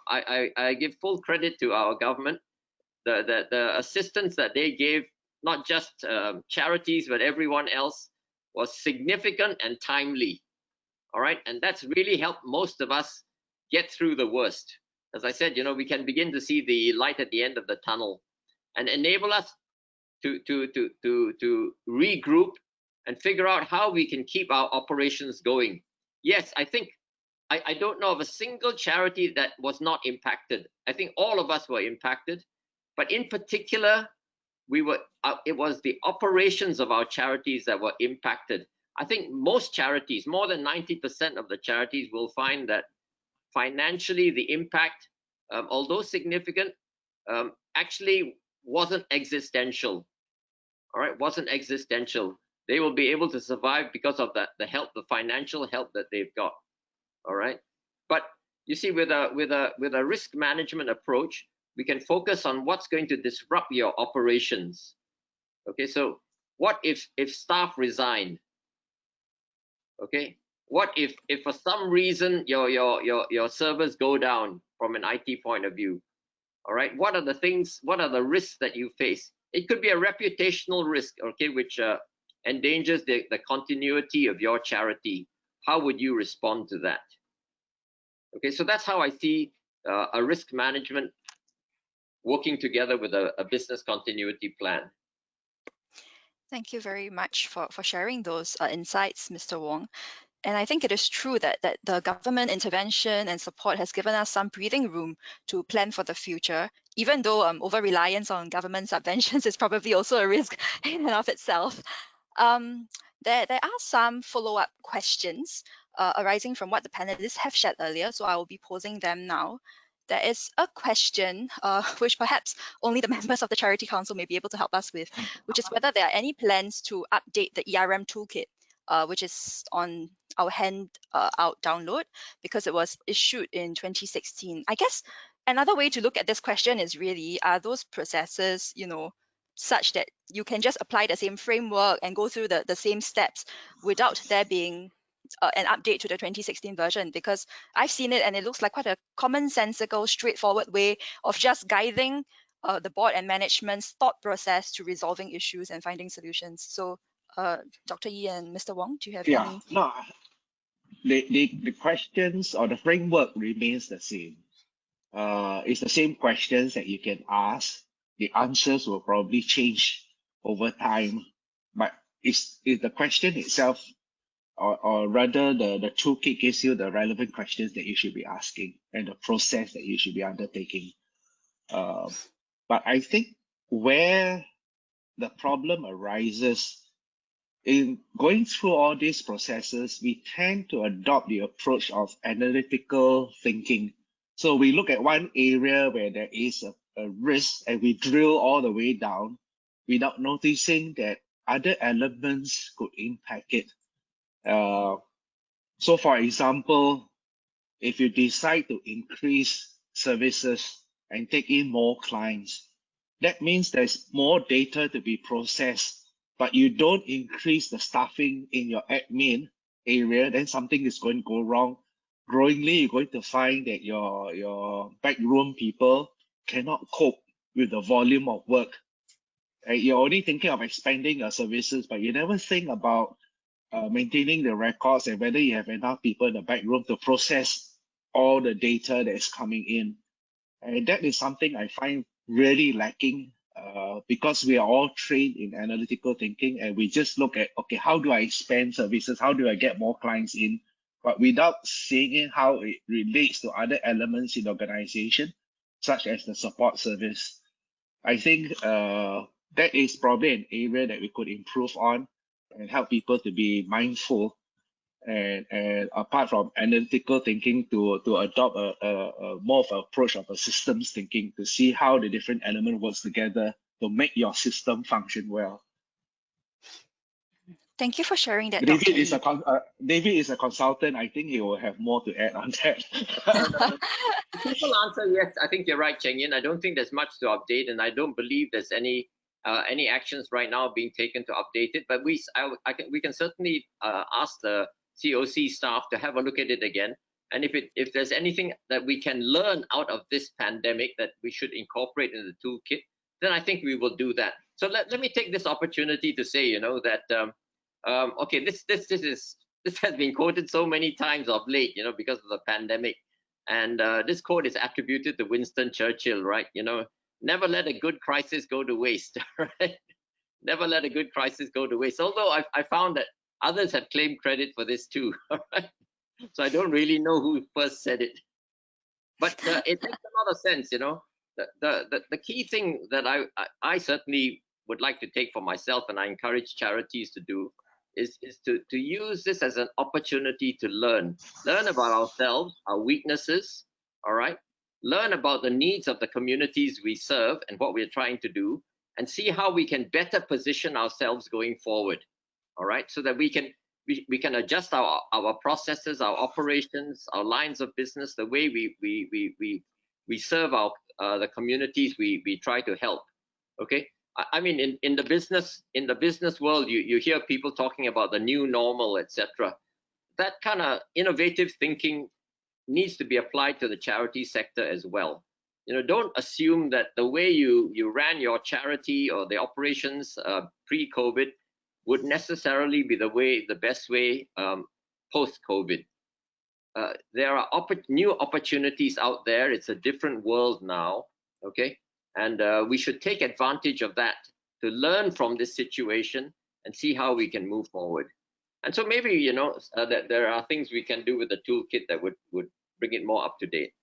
I give full credit to our government. The assistance that they gave, not just charities, but everyone else, was significant and timely. All right, and that's really helped most of us get through the worst. As I said, we can begin to see the light at the end of the tunnel, and enable us to regroup and figure out how we can keep our operations going. Yes, I think I don't know of a single charity that was not impacted. I think all of us were impacted, but in particular, it was the operations of our charities that were impacted. I think most charities, more than 90% of the charities, will find that financially the impact, although significant, actually wasn't existential. All right, wasn't existential. They will be able to survive because of the help, the financial help that they've got. All right, but you see, with a risk management approach, we can focus on what's going to disrupt your operations. Okay, so what if staff resign? Okay, what if for some reason your servers go down from an IT point of view? All right, what are the risks that you face? It could be a reputational risk, okay, which endangers the continuity of your charity. How would you respond to that? Okay, so that's how I see a risk management working together with a business continuity plan. Thank you very much for sharing those insights, Mr. Wong. And I think it is true that the government intervention and support has given us some breathing room to plan for the future, even though over-reliance on government subventions is probably also a risk in and of itself. There are some follow-up questions arising from what the panelists have shared earlier, so I will be posing them now. There is a question which perhaps only the members of the Charity Council may be able to help us with, which is whether there are any plans to update the ERM toolkit, which is on our handout download, because it was issued in 2016. I guess another way to look at this question is really, are those processes, such that you can just apply the same framework and go through the same steps without there being an update to the 2016 version? Because I've seen it and it looks like quite a commonsensical, straightforward way of just guiding the board and management's thought process to resolving issues and finding solutions. So, Dr. Yee and Mr. Wong, do you have Yeah, any? no, the questions or the framework remains the same. It's the same questions that you can ask. The answers will probably change over time, but it's the question itself, or rather the toolkit gives you the relevant questions that you should be asking and the process that you should be undertaking. But I think where the problem arises in going through all these processes, we tend to adopt the approach of analytical thinking. So we look at one area where there is a risk and we drill all the way down without noticing that other elements could impact it. So for example, if you decide to increase services and take in more clients, that means there's more data to be processed, but you don't increase the staffing in your admin area, then something is going to go wrong. Growingly, you're going to find that your backroom people cannot cope with the volume of work. You're only thinking of expanding your services, but you never think about maintaining the records and whether you have enough people in the back room to process all the data that is coming in. And that is something I find really lacking because we are all trained in analytical thinking and we just look at, okay, how do I expand services? How do I get more clients in? But without seeing how it relates to other elements in the organization, such as the support service. I think that is probably an area that we could improve on and help people to be mindful and apart from analytical thinking to adopt a more of an approach of a systems thinking to see how the different element works together to make your system function well. Thank you for sharing that, David Dr. is Yee. David is a consultant. I think he will have more to add on that. Simple answer, yes. I think you're right, Cheng Yin. I don't think there's much to update, and I don't believe there's any actions right now being taken to update it. But we can certainly ask the COC staff to have a look at it again. And if there's anything that we can learn out of this pandemic that we should incorporate in the toolkit, then I think we will do that. So let me take this opportunity to say, that okay, this has been quoted so many times of late, because of the pandemic. And this quote is attributed to Winston Churchill, right? Never let a good crisis go to waste, right? Never let a good crisis go to waste. Although I found that others have claimed credit for this too, right? So I don't really know who first said it. But it makes a lot of sense, The key thing that I certainly would like to take for myself, and I encourage charities to do, is to use this as an opportunity to learn about ourselves, our weaknesses, all right? Learn about the needs of the communities we serve and what we're trying to do, and see how we can better position ourselves going forward, all right? So that we can adjust our processes, our operations, our lines of business, the way we serve the communities we try to help, okay? I mean, in the business world, you hear people talking about the new normal, etc. That kind of innovative thinking needs to be applied to the charity sector as well. Don't assume that the way you ran your charity or the operations pre-COVID would necessarily be the best way post-COVID. There are new opportunities out there. It's a different world now, okay? And we should take advantage of that to learn from this situation and see how we can move forward. And so maybe, that there are things we can do with the toolkit that would bring it more up to date.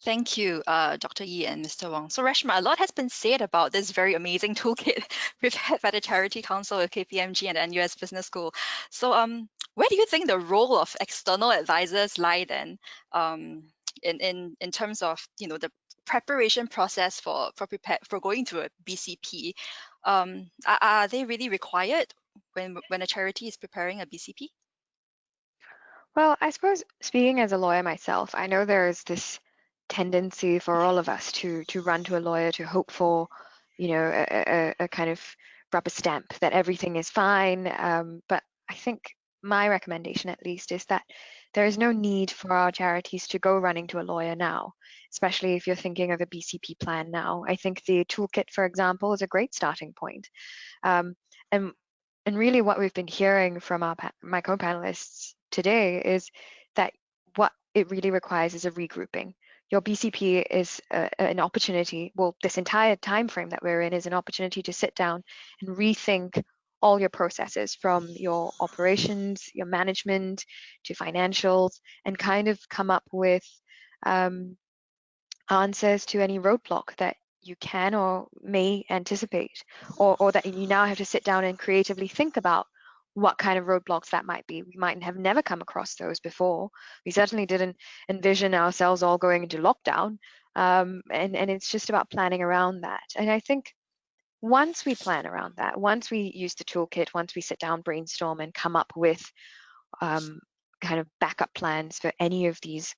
Thank you, Dr. Yee and Mr. Wong. So Reshma, a lot has been said about this very amazing toolkit prepared by the Charity Council with KPMG and the NUS Business School. So where do you think the role of external advisors lie then in terms of the preparation process for going through a BCP? Are they really required when a charity is preparing a BCP? Well, I suppose speaking as a lawyer myself, I know there is this tendency for all of us to run to a lawyer to hope for, a kind of rubber stamp that everything is fine. But I think my recommendation, at least, is that there is no need for our charities to go running to a lawyer now, especially if you're thinking of a BCP plan now. I think the toolkit, for example, is a great starting point. And really what we've been hearing from my co-panelists today is that what it really requires is a regrouping. Your BCP is an opportunity, well, this entire time frame that we're in is an opportunity to sit down and rethink all your processes, from your operations, your management, to financials, and kind of come up with answers to any roadblock that you can or may anticipate, or that you now have to sit down and creatively think about what kind of roadblocks that might be. We might have never come across those before. We certainly didn't envision ourselves all going into lockdown. And it's just about planning around that. And I think once we plan around that, once we use the toolkit, once we sit down, brainstorm, and come up with kind of backup plans for any of these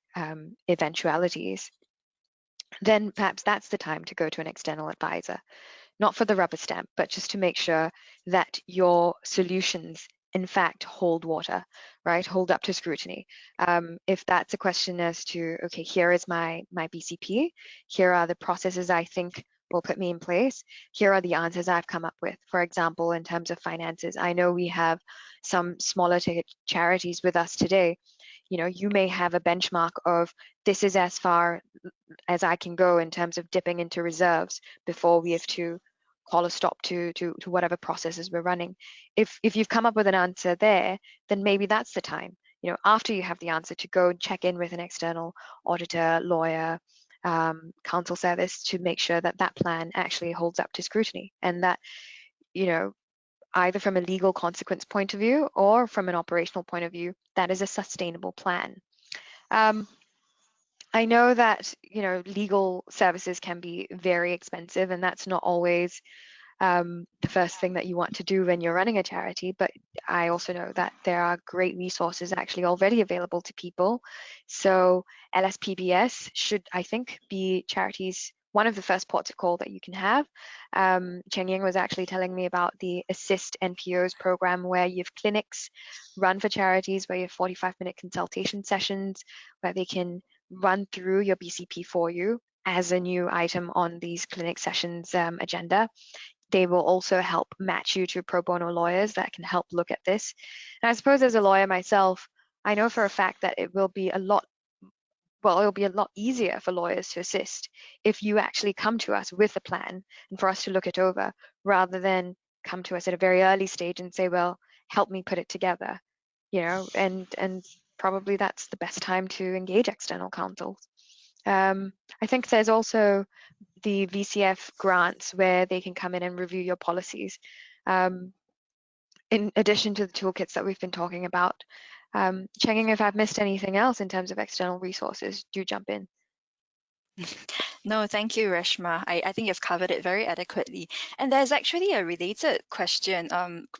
eventualities, then perhaps that's the time to go to an external advisor, not for the rubber stamp, but just to make sure that your solutions in fact hold water, right? Hold up to scrutiny. If that's a question as to, okay, here is my BCP, here are the processes I think will put me in place, here are the answers I've come up with. For example, in terms of finances, I know we have some smaller ticket charities with us today. You know, you may have a benchmark of this is as far as I can go in terms of dipping into reserves before we have to call a stop to whatever processes we're running. If you've come up with an answer there, then maybe that's the time, you know, after you have the answer, to go and check in with an external auditor, lawyer, counsel service, to make sure that that plan actually holds up to scrutiny, and that, you know, either from a legal consequence point of view or from an operational point of view, that is a sustainable plan. I know that, you know, legal services can be very expensive, and that's not always the first thing that you want to do when you're running a charity, but I also know that there are great resources actually already available to people. So LSPBS should, I think, be charities one of the first ports of call that you can have. Cheng Ying was actually telling me about the Assist NPOs program, where you have clinics run for charities, where you have 45-minute consultation sessions, where they can run through your BCP for you as a new item on these clinic sessions agenda. They will also help match you to pro bono lawyers that can help look at this. And I suppose as a lawyer myself, I know for a fact that it will be a lot easier for lawyers to assist if you actually come to us with a plan and for us to look it over, rather than come to us at a very early stage and say, well, help me put it together, you know, and probably that's the best time to engage external counsel. I think there's also the VCF grants where they can come in and review your policies. In addition to the toolkits that we've been talking about. Cheng, if I've missed anything else in terms of external resources, do jump in. No, thank you, Reshma. I think you've covered it very adequately. And there's actually a related question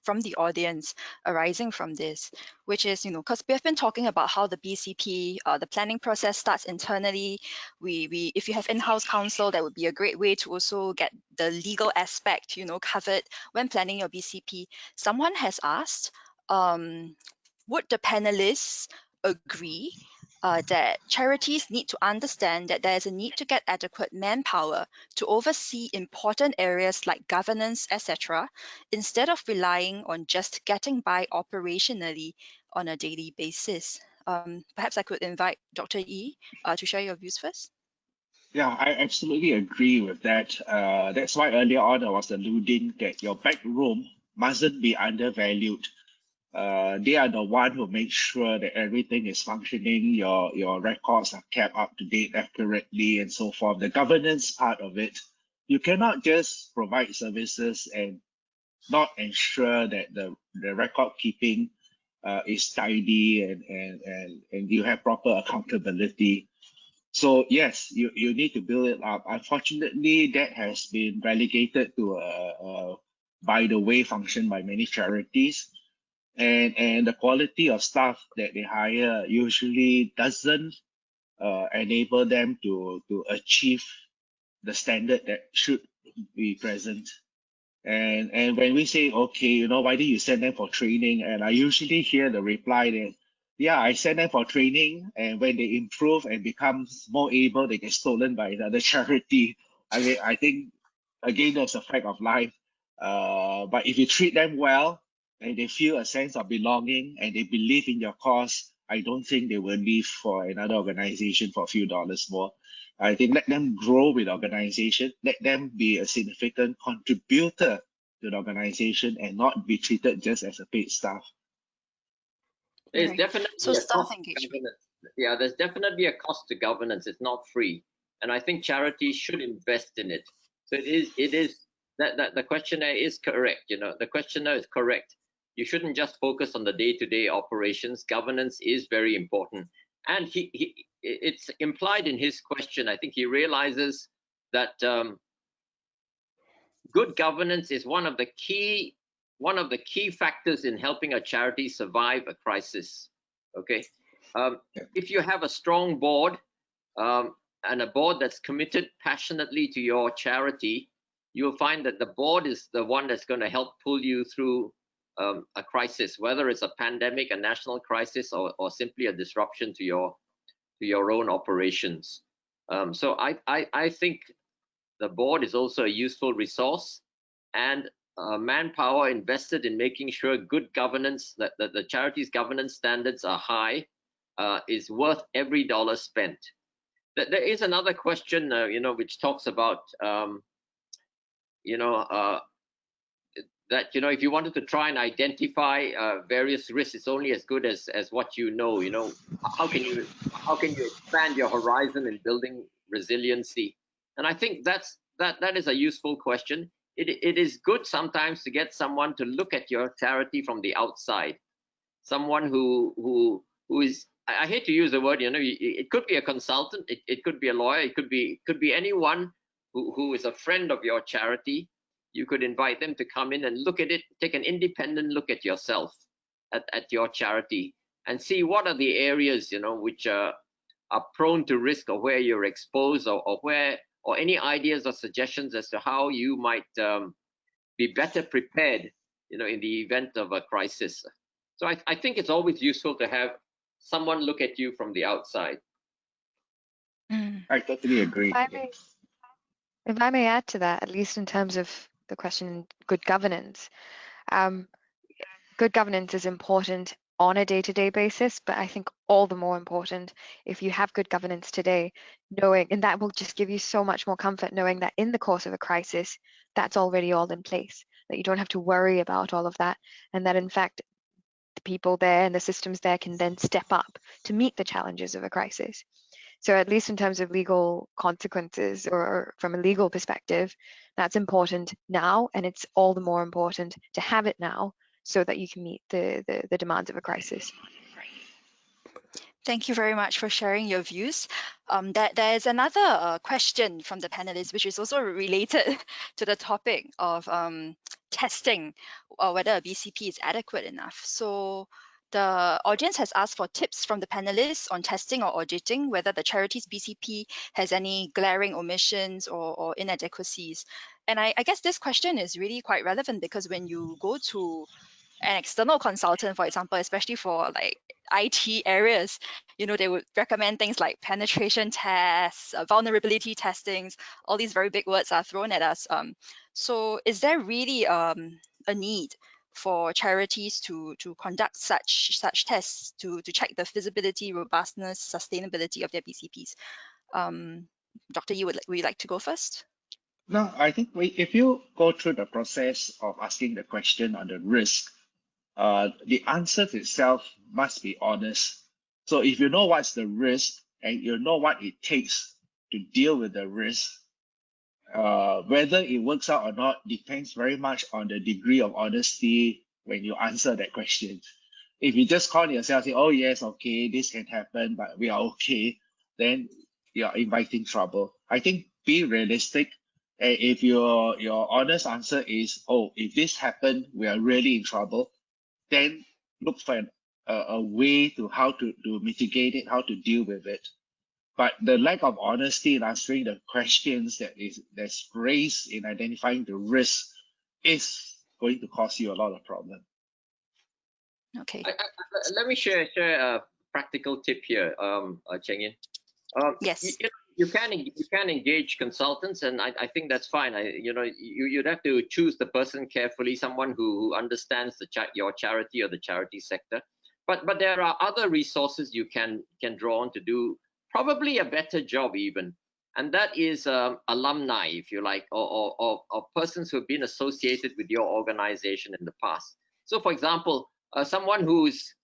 from the audience arising from this, which is, you know, because we have been talking about how the BCP, the planning process starts internally. If you have in-house counsel, that would be a great way to also get the legal aspect, you know, covered when planning your BCP. Someone has asked, would the panelists agree that charities need to understand that there is a need to get adequate manpower to oversee important areas like governance, etc., instead of relying on just getting by operationally on a daily basis? Perhaps I could invite Dr. Yi to share your views first. Yeah, I absolutely agree with that. That's why earlier on I was alluding that your back room mustn't be undervalued. They are the one who make sure that everything is functioning, your records are kept up to date accurately and so forth. The governance part of it, you cannot just provide services and not ensure that the record keeping is tidy and you have proper accountability. So yes, you need to build it up. Unfortunately, that has been relegated to a by the way function by many charities. And the quality of staff that they hire usually doesn't enable them to achieve the standard that should be present. And when we say, okay, you know, why do you send them for training? And I usually hear the reply that, yeah, I send them for training, and when they improve and become more able, they get stolen by another charity. I mean, I think again that's a fact of life. But if you treat them well and they feel a sense of belonging and they believe in your cause, I don't think they will leave for another organization for a few dollars more. I think let them grow with the organization, let them be a significant contributor to the organization and not be treated just as a paid staff. There's Right. definitely So a staff cost to engagement. governance. Yeah, there's definitely a cost to governance. It's not free, and I think charities should invest in it. So it is that the questionnaire is correct. You know, the questionnaire is correct. You shouldn't just focus on the day-to-day operations. Governance is very important, and it's implied in his question. I think he realizes that good governance is one of the key factors in helping a charity survive a crisis. Okay, if you have a strong board and a board that's committed passionately to your charity, you'll find that the board is the one that's going to help pull you through a crisis, whether it's a pandemic, a national crisis, or simply a disruption to your own operations. So I think the board is also a useful resource, and manpower invested in making sure good governance, that the charity's governance standards are high, is worth every dollar spent. There is another question, which talks about, that if you wanted to try and identify various risks, it's only as good as what you know. How can you expand your horizon in building resiliency? And I think that is a useful question. It is good sometimes to get someone to look at your charity from the outside, someone who is, I hate to use the word, it could be a consultant, it could be a lawyer, it could be anyone who is a friend of your charity. You could invite them to come in and look at it, take an independent look at yourself, at your charity, and see what are the areas, which are prone to risk, or where you're exposed, or any ideas or suggestions as to how you might be better prepared, in the event of a crisis. So I think it's always useful to have someone look at you from the outside. Mm. I totally agree. If I may add to that, at least in terms of the question, good governance. Good governance is important on a day-to-day basis, but I think all the more important if you have good governance today, knowing, and that will just give you so much more comfort knowing that in the course of a crisis, that's already all in place, that you don't have to worry about all of that, and that in fact, the people there and the systems there can then step up to meet the challenges of a crisis. So at least in terms of legal consequences, or from a legal perspective, that's important now, and it's all the more important to have it now so that you can meet the demands of a crisis. Thank you very much for sharing your views. There's another question from the panelists, which is also related to the topic of testing, or whether a BCP is adequate enough. So the audience has asked for tips from the panelists on testing or auditing whether the charity's BCP has any glaring omissions or inadequacies. And I guess this question is really quite relevant, because when you go to an external consultant, for example, especially for like IT areas, they would recommend things like penetration tests, vulnerability testings. All these very big words are thrown at us. So is there really a need for charities to conduct such tests to check the feasibility, robustness, sustainability of their BCPs? Dr. Yi, would you like to go first? No, I think if you go through the process of asking the question on the risk, the answer itself must be honest. So if you know what's the risk and you know what it takes to deal with the risk, whether it works out or not depends very much on the degree of honesty when you answer that question. If you just call yourself, say, oh yes, okay, this can happen, but we are okay, then you're inviting trouble. I think be realistic. If your honest answer is, oh, if this happened, we are really in trouble, then look for a way to how to mitigate it, how to deal with it. But the lack of honesty in answering the questions that's raised in identifying the risk is going to cause you a lot of problem. Okay. Let me share a practical tip here, Cheng Yin. Yes. You can engage consultants, and I think that's fine. You'd have to choose the person carefully, someone who understands your charity or the charity sector. But there are other resources you can draw on to do probably a better job even, and that is alumni, if you like, or persons who have been associated with your organization in the past. So, for example, someone who's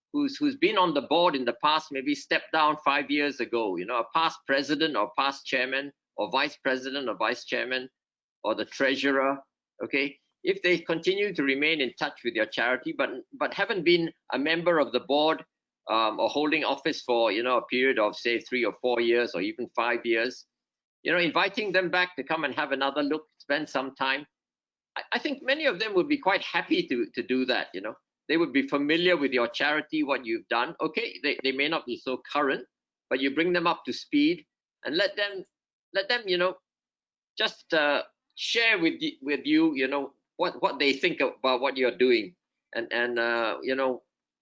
been on the board in the past, maybe stepped down 5 years ago, a past president or past chairman or vice president or vice chairman or the treasurer, okay? If they continue to remain in touch with your charity, but haven't been a member of the board or holding office for, a period of say 3 or 4 years or even 5 years, inviting them back to come and have another look, spend some time. I think many of them would be quite happy to do that, They would be familiar with your charity, what you've done. Okay, they may not be so current, but you bring them up to speed and let them, just share with you, what they think about what you're doing, and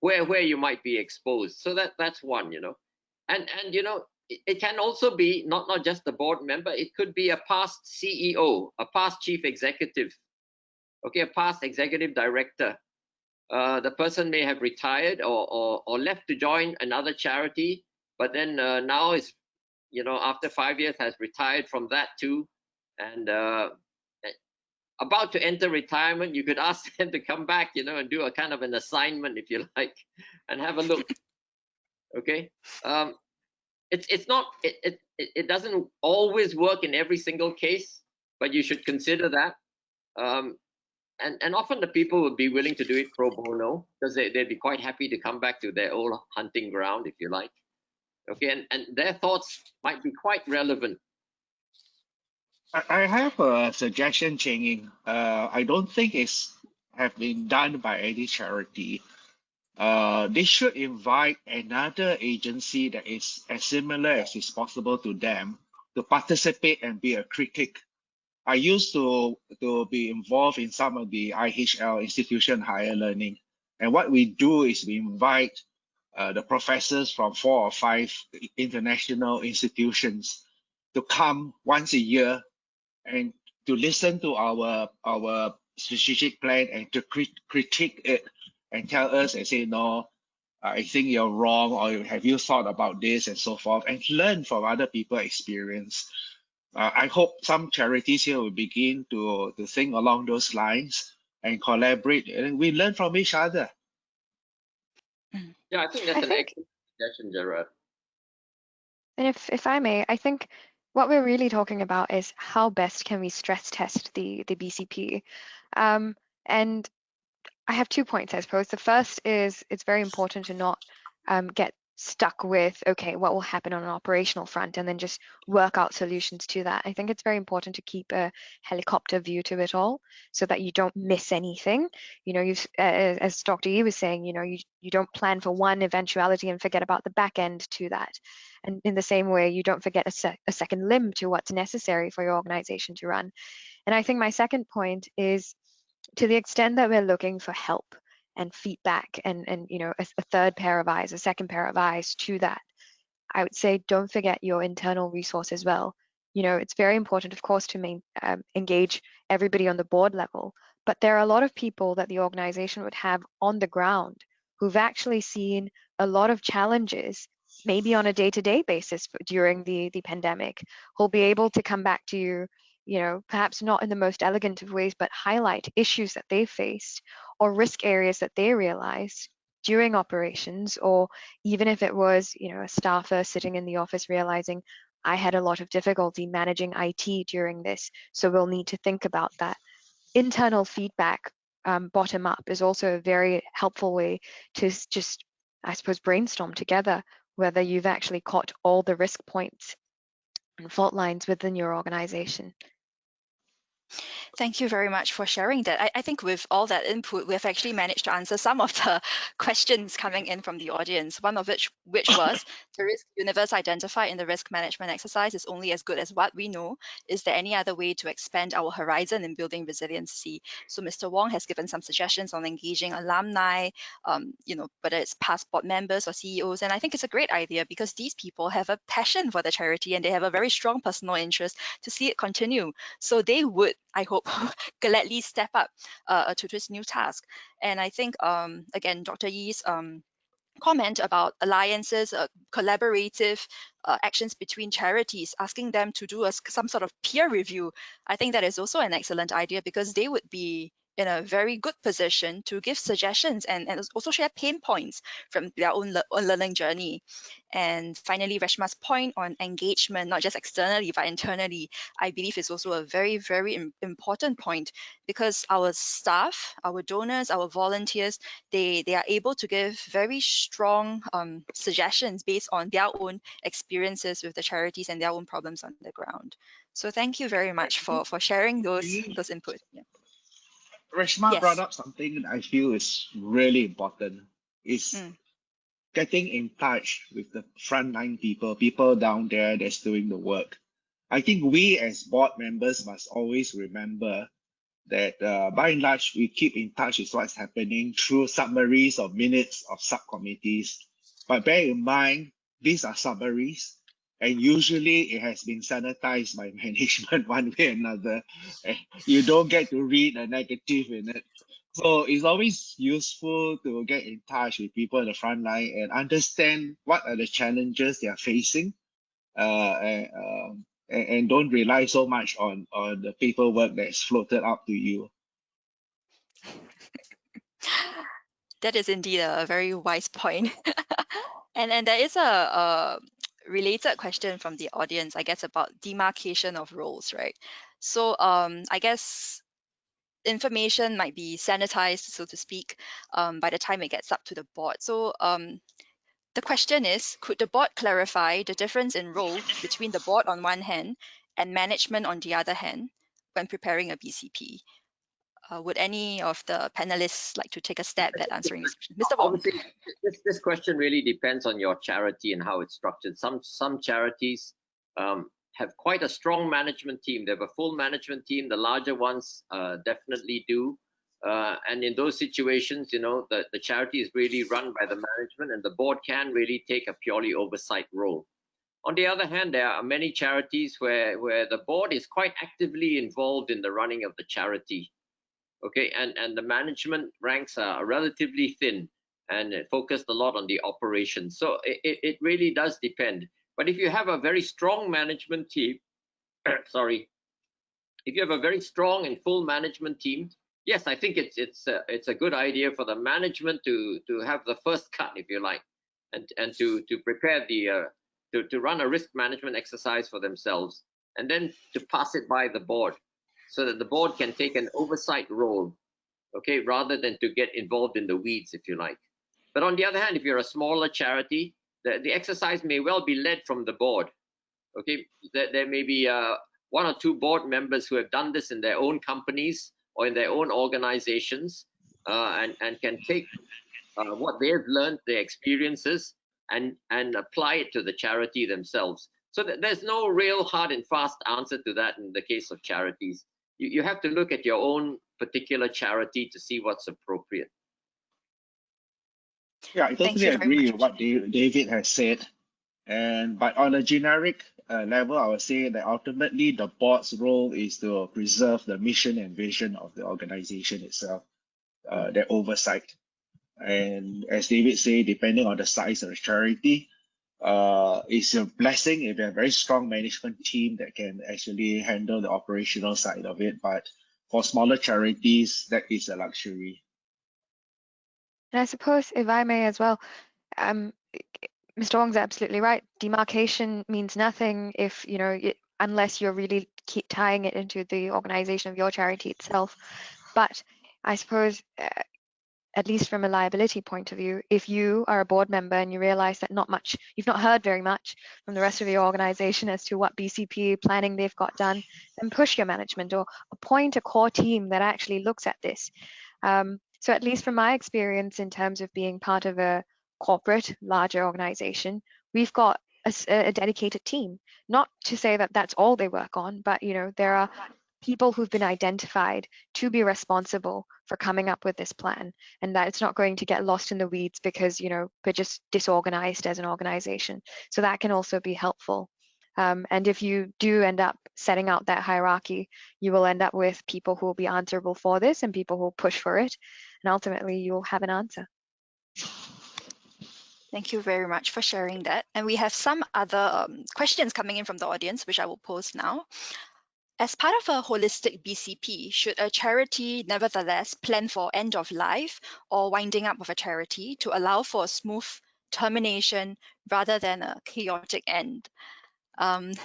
where you might be exposed. So that's one, and it can also be not just the board member. It could be a past CEO, a past chief executive, okay, a past executive director. The person may have retired or left to join another charity, but then now is, after 5 years has retired from that too, and about to enter retirement. You could ask them to come back, and do a kind of an assignment, if you like, and have a look. Okay, it's not it doesn't always work in every single case, but you should consider that. And often the people would be willing to do it pro bono because they'd be quite happy to come back to their old hunting ground, if you like. Okay, and their thoughts might be quite relevant. I have a suggestion, Cheng Ying. I don't think it's have been done by any charity. They should invite another agency that is as similar as is possible to them to participate and be a critic. I used to be involved in some of the IHL institution higher learning, and what we do is we invite the professors from 4 or 5 international institutions to come once a year and to listen to our strategic plan and to critique it and tell us and say, no, I think you're wrong, or have you thought about this, and so forth, and learn from other people's experience. I hope some charities here will begin to think along those lines and collaborate, and we learn from each other. Yeah, I think that's an excellent suggestion, Gerard. And if I may, I think what we're really talking about is how best can we stress test the BCP. And I have 2 points, I suppose. The first is it's very important to not get stuck with, okay, what will happen on an operational front, and then just work out solutions to that. I think it's very important to keep a helicopter view to it all so that you don't miss anything. As Dr. Yi was saying, you don't plan for one eventuality and forget about the back end to that. And in the same way, you don't forget a second limb to what's necessary for your organization to run. And I think my second point is, to the extent that we're looking for help and feedback and a third pair of eyes, a second pair of eyes to that, I would say don't forget your internal resource as well. It's very important, of course, to engage everybody on the board level, but there are a lot of people that the organization would have on the ground who've actually seen a lot of challenges, maybe on a day-to-day basis during the pandemic, who'll be able to come back to you, perhaps not in the most elegant of ways, but highlight issues that they faced or risk areas that they realized during operations, or even if it was, a staffer sitting in the office realizing, I had a lot of difficulty managing IT during this, so we'll need to think about that. Internal feedback, bottom up, is also a very helpful way to just, I suppose, brainstorm together whether you've actually caught all the risk points and fault lines within your organization. Thank you very much for sharing that. I think with all that input, we have actually managed to answer some of the questions coming in from the audience. One of which was the risk universe identified in the risk management exercise is only as good as what we know. Is there any other way to expand our horizon in building resiliency? So Mr. Wong has given some suggestions on engaging alumni, whether it's past board members or CEOs. And I think it's a great idea because these people have a passion for the charity and they have a very strong personal interest to see it continue. So they would, I hope, gladly step up to this new task. And I think, again, Dr. Yee's comment about alliances, collaborative actions between charities, asking them to do some sort of peer review, I think that is also an excellent idea because they would be in a very good position to give suggestions and also share pain points from their own learning journey. And finally, Reshma's point on engagement, not just externally, but internally, I believe is also a very, very important point because our staff, our donors, our volunteers, they are able to give very strong suggestions based on their own experiences with the charities and their own problems on the ground. So thank you very much for sharing those input. Yeah. Reshma brought Yes. up something that I feel is really important, is getting in touch with the frontline people down there that's doing the work. I think we as board members must always remember that by and large, we keep in touch with what's happening through summaries or minutes of subcommittees. But bear in mind, these are summaries, and usually it has been sanitized by management one way or another. You don't get to read a negative in it. So it's always useful to get in touch with people in the front line and understand what are the challenges they are facing, and don't rely so much on the paperwork that's floated up to you. That is indeed a very wise point. and there is a related question from the audience, I guess, about demarcation of roles, right? So I guess information might be sanitized, so to speak, by the time it gets up to the board. So the question is, could the board clarify the difference in role between the board on one hand and management on the other hand when preparing a BCP? Would any of the panelists like to take a stab at answering this question? Mr. Wong. Obviously, this question really depends on your charity and how it's structured. Some charities have quite a strong management team. They have a full management team. The larger ones definitely do. And in those situations, the charity is really run by the management, and the board can really take a purely oversight role. On the other hand, there are many charities where the board is quite actively involved in the running of the charity. Okay, and the management ranks are relatively thin and focused a lot on the operations. So it really does depend. But if you have a very strong management team, sorry, if you have a very strong and full management team, yes, I think it's a good idea for the management to have the first cut, if you like, and to prepare to run a risk management exercise for themselves, and then to pass it by the board, so that the board can take an oversight role, okay, rather than to get involved in the weeds, if you like. But on the other hand, if you're a smaller charity, the exercise may well be led from the board. Okay, there may be one or two board members who have done this in their own companies or in their own organizations, and can take what they've learned, their experiences, and apply it to the charity themselves. So there's no real hard and fast answer to that in the case of charities. You have to look at your own particular charity to see what's appropriate. Yeah, I totally agree with what David has said. But on a generic level, I would say that ultimately the board's role is to preserve the mission and vision of the organization itself, their oversight. And as David said, depending on the size of the charity, it's a blessing if you have a very strong management team that can actually handle the operational side of it. But for smaller charities, that is a luxury. And I suppose, if I may as well, Mr. Wong's absolutely right. Demarcation means nothing if, unless you're really keep tying it into the organization of your charity itself. But I suppose at least from a liability point of view, if you are a board member and you realize that you've not heard very much from the rest of your organization as to what BCP planning they've got done, then push your management or appoint a core team that actually looks at this. So at least from my experience in terms of being part of a corporate, larger organization, we've got a dedicated team. Not to say that that's all they work on, but there are people who've been identified to be responsible for coming up with this plan, and that it's not going to get lost in the weeds because we're just disorganized as an organization. So that can also be helpful. And if you do end up setting out that hierarchy, you will end up with people who will be answerable for this and people who will push for it, and ultimately you'll have an answer. Thank you very much for sharing that. And we have some other questions coming in from the audience, which I will pose now. As part of a holistic BCP, should a charity nevertheless plan for end of life or winding up of a charity to allow for a smooth termination rather than a chaotic end? Okay, Mr.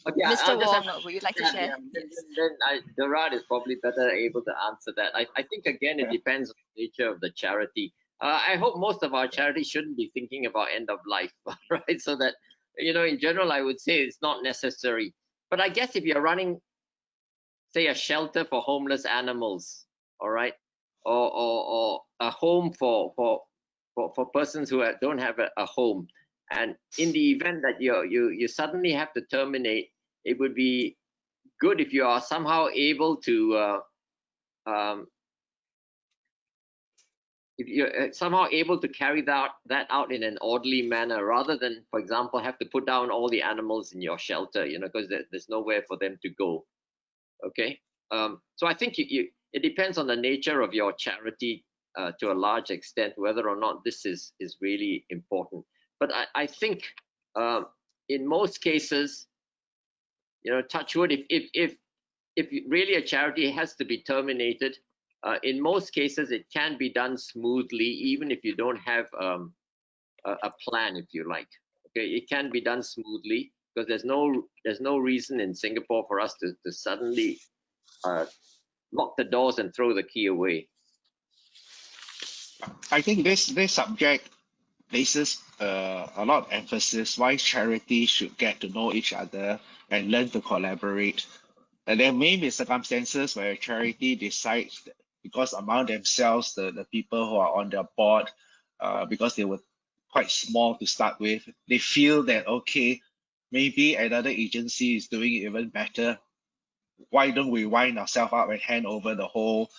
I'll just Wong, have would you like to share? Yes. then Gerard is probably better able to answer that. I think again it depends on the nature of the charity. I hope most of our charities shouldn't be thinking about end of life, right? So that in general, I would say it's not necessary. But I guess if you're running, say, a shelter for homeless animals, all right, or a home for persons who don't have a home, and in the event that you suddenly have to terminate, it would be good if you are somehow able to if you're somehow able to carry that out in an orderly manner, rather than, for example, have to put down all the animals in your shelter, because there's nowhere for them to go. Okay, so I think it depends on the nature of your charity to a large extent, whether or not this is really important. But I think in most cases, touch wood, if really a charity has to be terminated, in most cases it can be done smoothly, even if you don't have a plan, if you like. Okay, it can be done smoothly because there's no reason in Singapore for us to suddenly lock the doors and throw the key away. I think this subject places a lot of emphasis why charities should get to know each other and learn to collaborate. And there may be circumstances where a charity decides that because among themselves, the people who are on their board, because they were quite small to start with, they feel that, okay, maybe another agency is doing it even better. Why don't we wind ourselves up and hand over the whole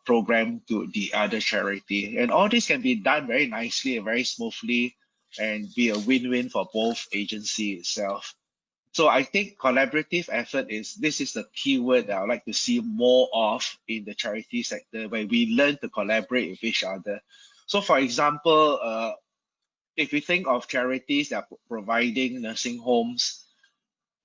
program to the other charity? And all this can be done very nicely and very smoothly and be a win-win for both agency itself. So I think collaborative effort this is the key word that I would like to see more of in the charity sector, where we learn to collaborate with each other. So for example, if we think of charities that are providing nursing homes,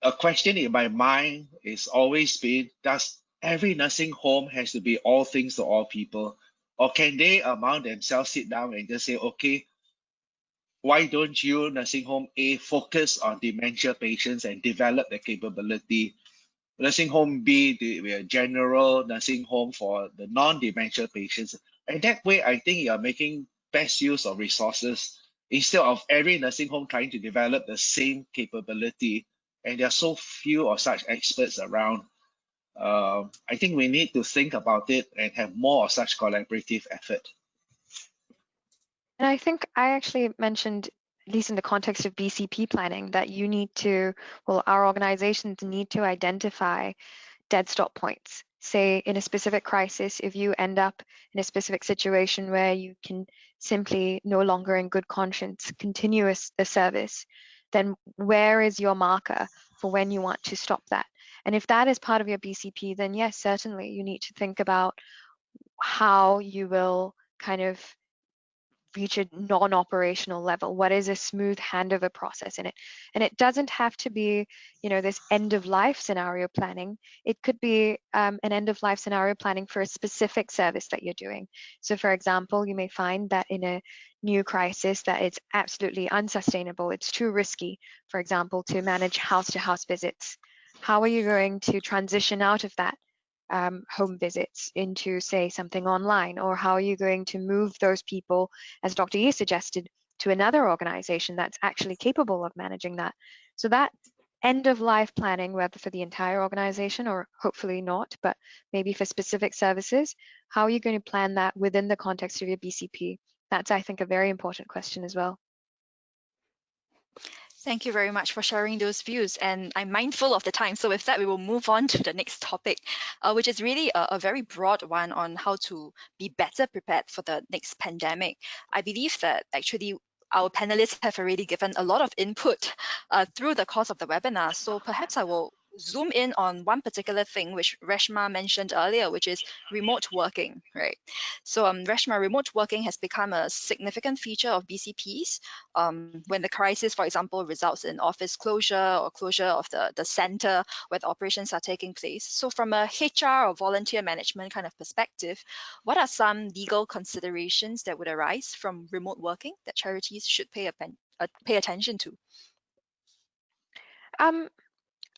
a question in my mind is always been, does every nursing home has to be all things to all people? Or can they among themselves sit down and just say, okay, why don't you, nursing home A, focus on dementia patients and develop the capability? Nursing home B, the general nursing home for the non-dementia patients. And that way, I think you're making best use of resources instead of every nursing home trying to develop the same capability. And there are so few of such experts around. I think we need to think about it and have more of such collaborative effort. And I think I actually mentioned, at least in the context of BCP planning, that our organizations need to identify dead stop points. Say in a specific crisis, if you end up in a specific situation where you can simply no longer in good conscience continue a service, then where is your marker for when you want to stop that? And if that is part of your BCP, then yes, certainly you need to think about how you will kind of reach a non-operational level. What is a smooth handover process in it? And it doesn't have to be, this end of life scenario planning. It could be an end of life scenario planning for a specific service that you're doing. So for example, you may find that in a new crisis that it's absolutely unsustainable. It's too risky, for example, to manage house-to-house visits. How are you going to transition out of that? home visits into, say, something online? Or how are you going to move those people, as Dr. Yee suggested, to another organization that's actually capable of managing that? So that end of life planning, whether for the entire organization or hopefully not, but maybe for specific services, how are you going to plan that within the context of your BCP? That's, I think, a very important question as well. Thank you very much for sharing those views. And I'm mindful of the time. So with that, we will move on to the next topic, which is really a very broad one on how to be better prepared for the next pandemic. I believe that actually our panelists have already given a lot of input through the course of the webinar. So perhaps I will zoom in on one particular thing which Reshma mentioned earlier, which is remote working, right? So Reshma, remote working has become a significant feature of BCPs when the crisis, for example, results in office closure or closure of the center where the operations are taking place. So from a HR or volunteer management kind of perspective, what are some legal considerations that would arise from remote working that charities should pay attention to?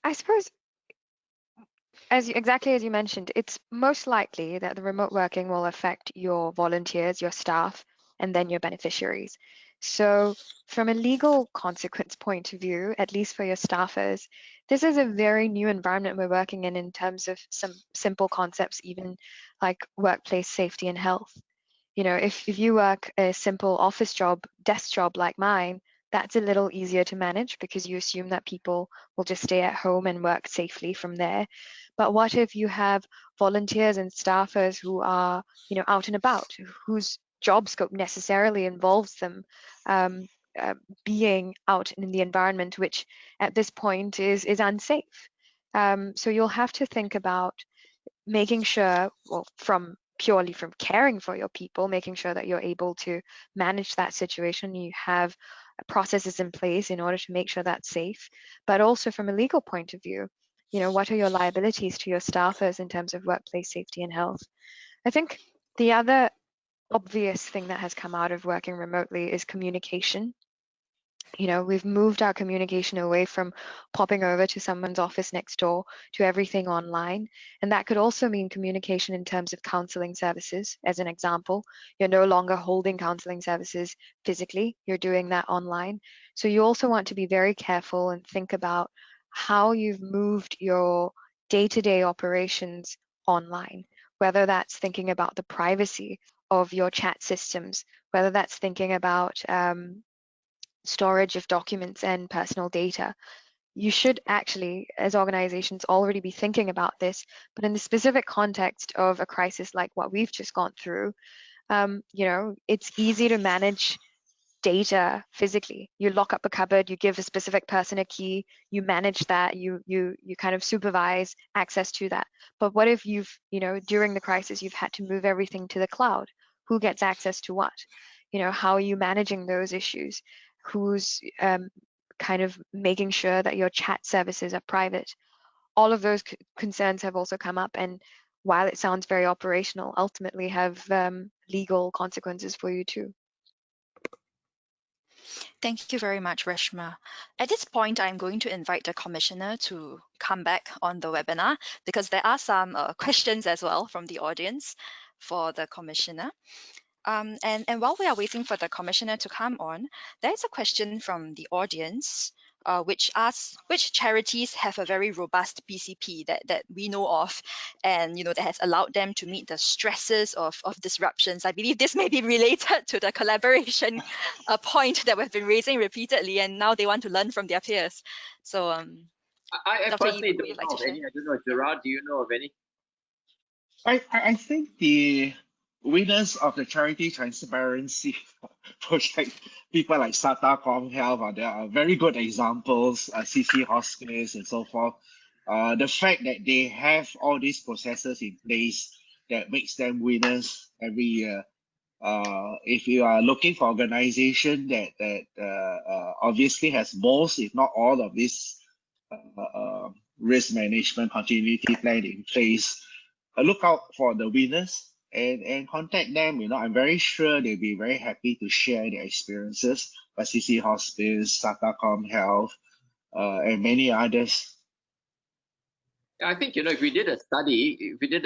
I suppose, exactly as you mentioned, it's most likely that the remote working will affect your volunteers, your staff, and then your beneficiaries. So from a legal consequence point of view, at least for your staffers, this is a very new environment we're working in terms of some simple concepts, even like workplace safety and health. You know, if you work a simple office job, desk job like mine, that's a little easier to manage because you assume that people will just stay at home and work safely from there. But what if you have volunteers and staffers who are, you know, out and about, whose job scope necessarily involves them being out in the environment, which at this point is unsafe. So you'll have to think about making sure, well, purely from caring for your people, making sure that you're able to manage that situation. You have processes in place in order to make sure that's safe, but also from a legal point of view, you know, what are your liabilities to your staffers in terms of workplace safety and health? I think the other obvious thing that has come out of working remotely is communication. You know, we've moved our communication away from popping over to someone's office next door to everything online. And that could also mean communication in terms of counseling services. As an example, you're no longer holding counseling services physically, you're doing that online. So you also want to be very careful and think about how you've moved your day-to-day operations online, whether that's thinking about the privacy of your chat systems, whether that's thinking about storage of documents and personal data. You should actually, as organizations, already be thinking about this, but in the specific context of a crisis like what we've just gone through, you know, it's easy to manage data physically. You lock up a cupboard, you give a specific person a key, you manage that, you kind of supervise access to that. But what if you've, you know, during the crisis, you've had to move everything to the cloud? Who gets access to what? You know, how are you managing those issues? Who's kind of making sure that your chat services are private? All of those concerns have also come up, and while it sounds very operational, ultimately have legal consequences for you too. Thank you very much, Reshma. At this point, I'm going to invite the Commissioner to come back on the webinar because there are some questions as well from the audience for the Commissioner. And while we are waiting for the Commissioner to come on, there is a question from the audience which asks which charities have a very robust BCP that we know of, and you know that has allowed them to meet the stresses of disruptions. I believe this may be related to the collaboration point that we've been raising repeatedly, and now they want to learn from their peers. So I Dr. personally Yi, would don't you like know to of share? any. I don't know, Gerard, do you know of any? I think the winners of the Charity Transparency Project, people like Satacom Health, there are very good examples, CC Hospice and so forth. The fact that they have all these processes in place that makes them winners every year. If you are looking for organization that obviously has most, if not all, of this risk management continuity plan in place, look out for the winners and contact them. You know, I'm very sure they'll be very happy to share their experiences. CC Hospice, Satacom Health, and many others. I think, if we did a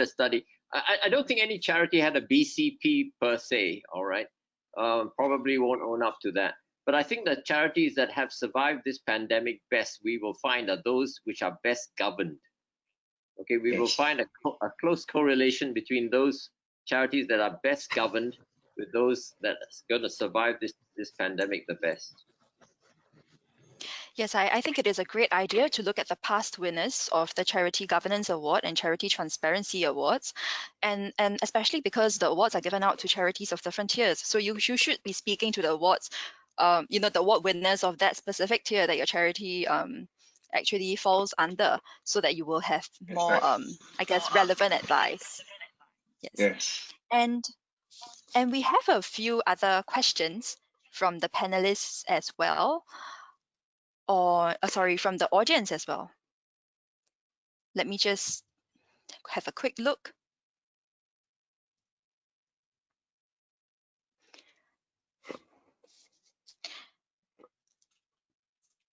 study, I don't think any charity had a BCP per se, all right? Probably won't own up to that. But I think the charities that have survived this pandemic best, we will find, are those which are best governed. Okay, we will find a close correlation between those charities that are best governed with those that are going to survive this pandemic the best. Yes, I think it is a great idea to look at the past winners of the Charity Governance Award and Charity Transparency Awards, and especially because the awards are given out to charities of different tiers. So you should be speaking to the awards, the award winners of that specific tier that your charity actually falls under, so that you will have more, I guess, relevant advice. Yes. And we have a few other questions from the panelists as well, or sorry, from the audience as well. Let me just have a quick look.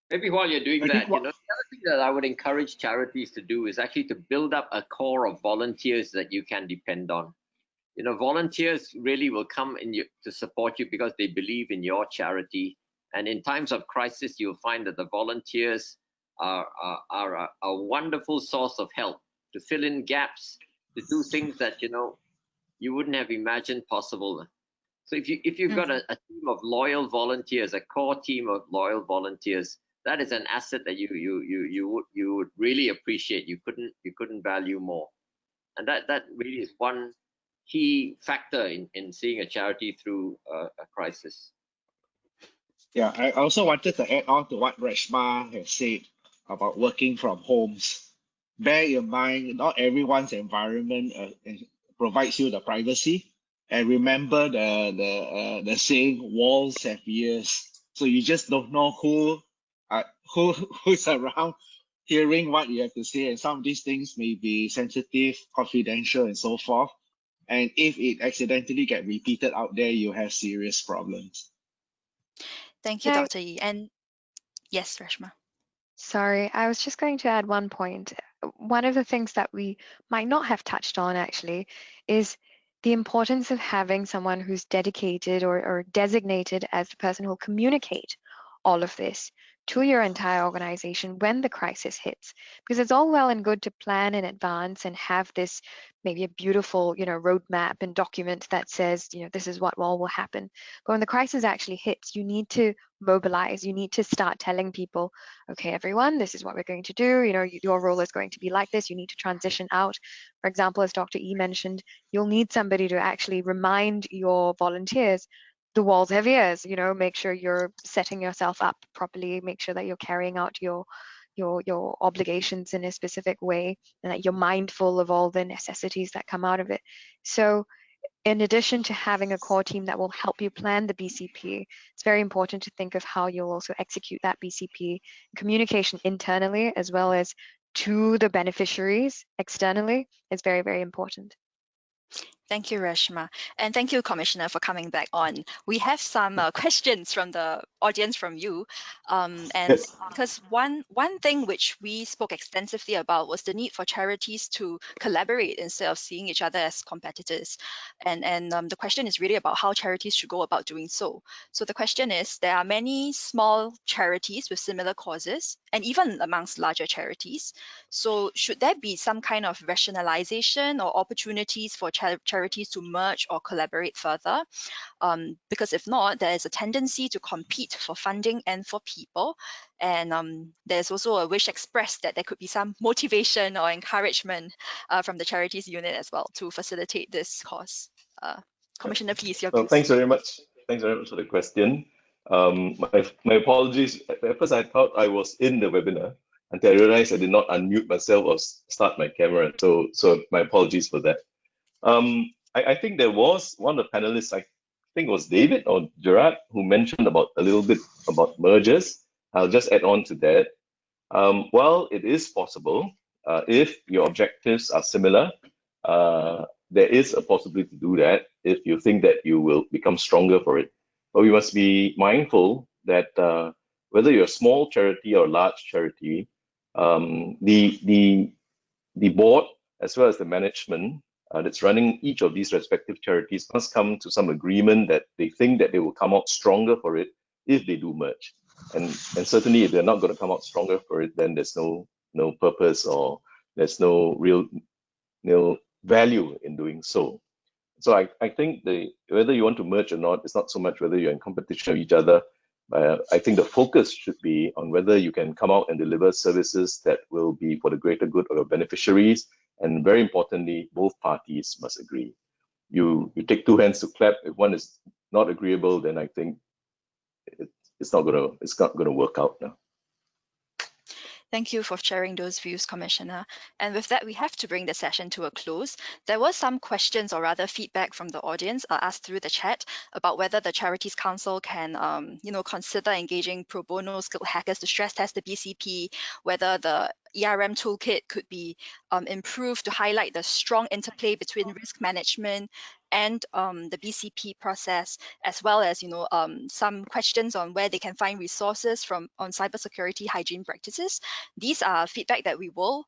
Maybe while you're doing that, the other thing that I would encourage charities to do is actually to build up a core of volunteers that you can depend on. Volunteers really will come to support you because they believe in your charity. And in times of crisis, you'll find that the volunteers are a wonderful source of help to fill in gaps, to do things that you wouldn't have imagined possible. So if you've got a team of loyal volunteers, a core team of loyal volunteers, that is an asset that you would really appreciate. You couldn't value more, and that really is one key factor in seeing a charity through a crisis. Yeah, I also wanted to add on to what Reshma has said about working from homes. Bear in mind, not everyone's environment provides you the privacy. And remember the saying, walls have ears. So you just don't know who's around hearing what you have to say. And some of these things may be sensitive, confidential, and so forth. And if it accidentally get repeated out there, you have serious problems. Thank you, Dr. Yi. And yes, Reshma. Sorry, I was just going to add one point. One of the things that we might not have touched on actually is the importance of having someone who's dedicated or designated as the person who will communicate all of this to your entire organization when the crisis hits. Because it's all well and good to plan in advance and have this maybe a beautiful, roadmap and document that says, this is what all will happen. But when the crisis actually hits, you need to mobilize. You need to start telling people, okay, everyone, this is what we're going to do. Your role is going to be like this. You need to transition out. For example, as Dr. E mentioned, you'll need somebody to actually remind your volunteers, the walls have ears, make sure you're setting yourself up properly, make sure that you're carrying out your obligations in a specific way, and that you're mindful of all the necessities that come out of it. So in addition to having a core team that will help you plan the BCP, it's very important to think of how you'll also execute that BCP. Communication internally as well as to the beneficiaries externally is very, very important. Thank you, Reshma. And thank you, Commissioner, for coming back on. We have some questions from the audience from you. And Yes. because one thing which we spoke extensively about was the need for charities to collaborate instead of seeing each other as competitors. And the question is really about how charities should go about doing so. So the question is, there are many small charities with similar causes, and even amongst larger charities. So should there be some kind of rationalization or opportunities for charities to merge or collaborate further? Because if not, there is a tendency to compete for funding and for people. And there's also a wish expressed that there could be some motivation or encouragement from the Charities Unit as well to facilitate this cause. Commissioner, please, your views. Thanks very much. Thanks very much for the question. My apologies. At first, I thought I was in the webinar until I realized I did not unmute myself or start my camera. So my apologies for that. I think there was one of the panelists, I think it was David or Gerard, who mentioned a little bit about mergers. I'll just add on to that. Well, it is possible if your objectives are similar. There is a possibility to do that if you think that you will become stronger for it. But we must be mindful that whether you're a small charity or a large charity, the the board as well as the management that's running each of these respective charities must come to some agreement that they think that they will come out stronger for it if they do merge. And certainly if they're not going to come out stronger for it, then there's no purpose, or there's no real value in doing so. So I think whether you want to merge or not, it's not so much whether you're in competition with each other. I think the focus should be on whether you can come out and deliver services that will be for the greater good of your beneficiaries. And very importantly, both parties must agree. You take two hands to clap. If one is not agreeable, then I think it's not gonna work out now. Thank you for sharing those views, Commissioner. And with that, we have to bring the session to a close. There were some questions, or rather feedback from the audience asked through the chat about whether the Charities Council can, consider engaging pro bono skilled hackers to stress test the BCP, whether the ERM toolkit could be improved to highlight the strong interplay between risk management and the BCP process, as well as some questions on where they can find resources on cybersecurity hygiene practices. These are feedback that we will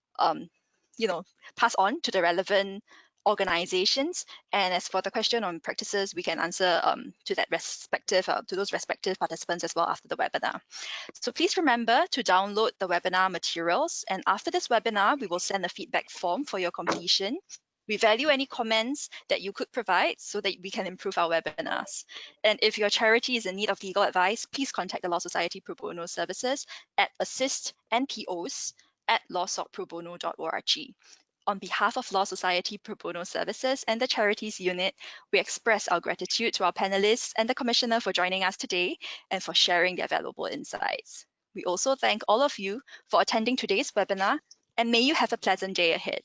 pass on to the relevant organizations. And as for the question on practices, we can answer to those respective participants as well after the webinar. So please remember to download the webinar materials, and after this webinar, we will send a feedback form for your completion. We value any comments that you could provide so that we can improve our webinars. And if your charity is in need of legal advice, please contact the Law Society Pro Bono Services at assistnpos@lawsocprobono.org. On behalf of Law Society Pro Bono Services and the Charities Unit, we express our gratitude to our panelists and the Commissioner for joining us today and for sharing their valuable insights. We also thank all of you for attending today's webinar, and may you have a pleasant day ahead.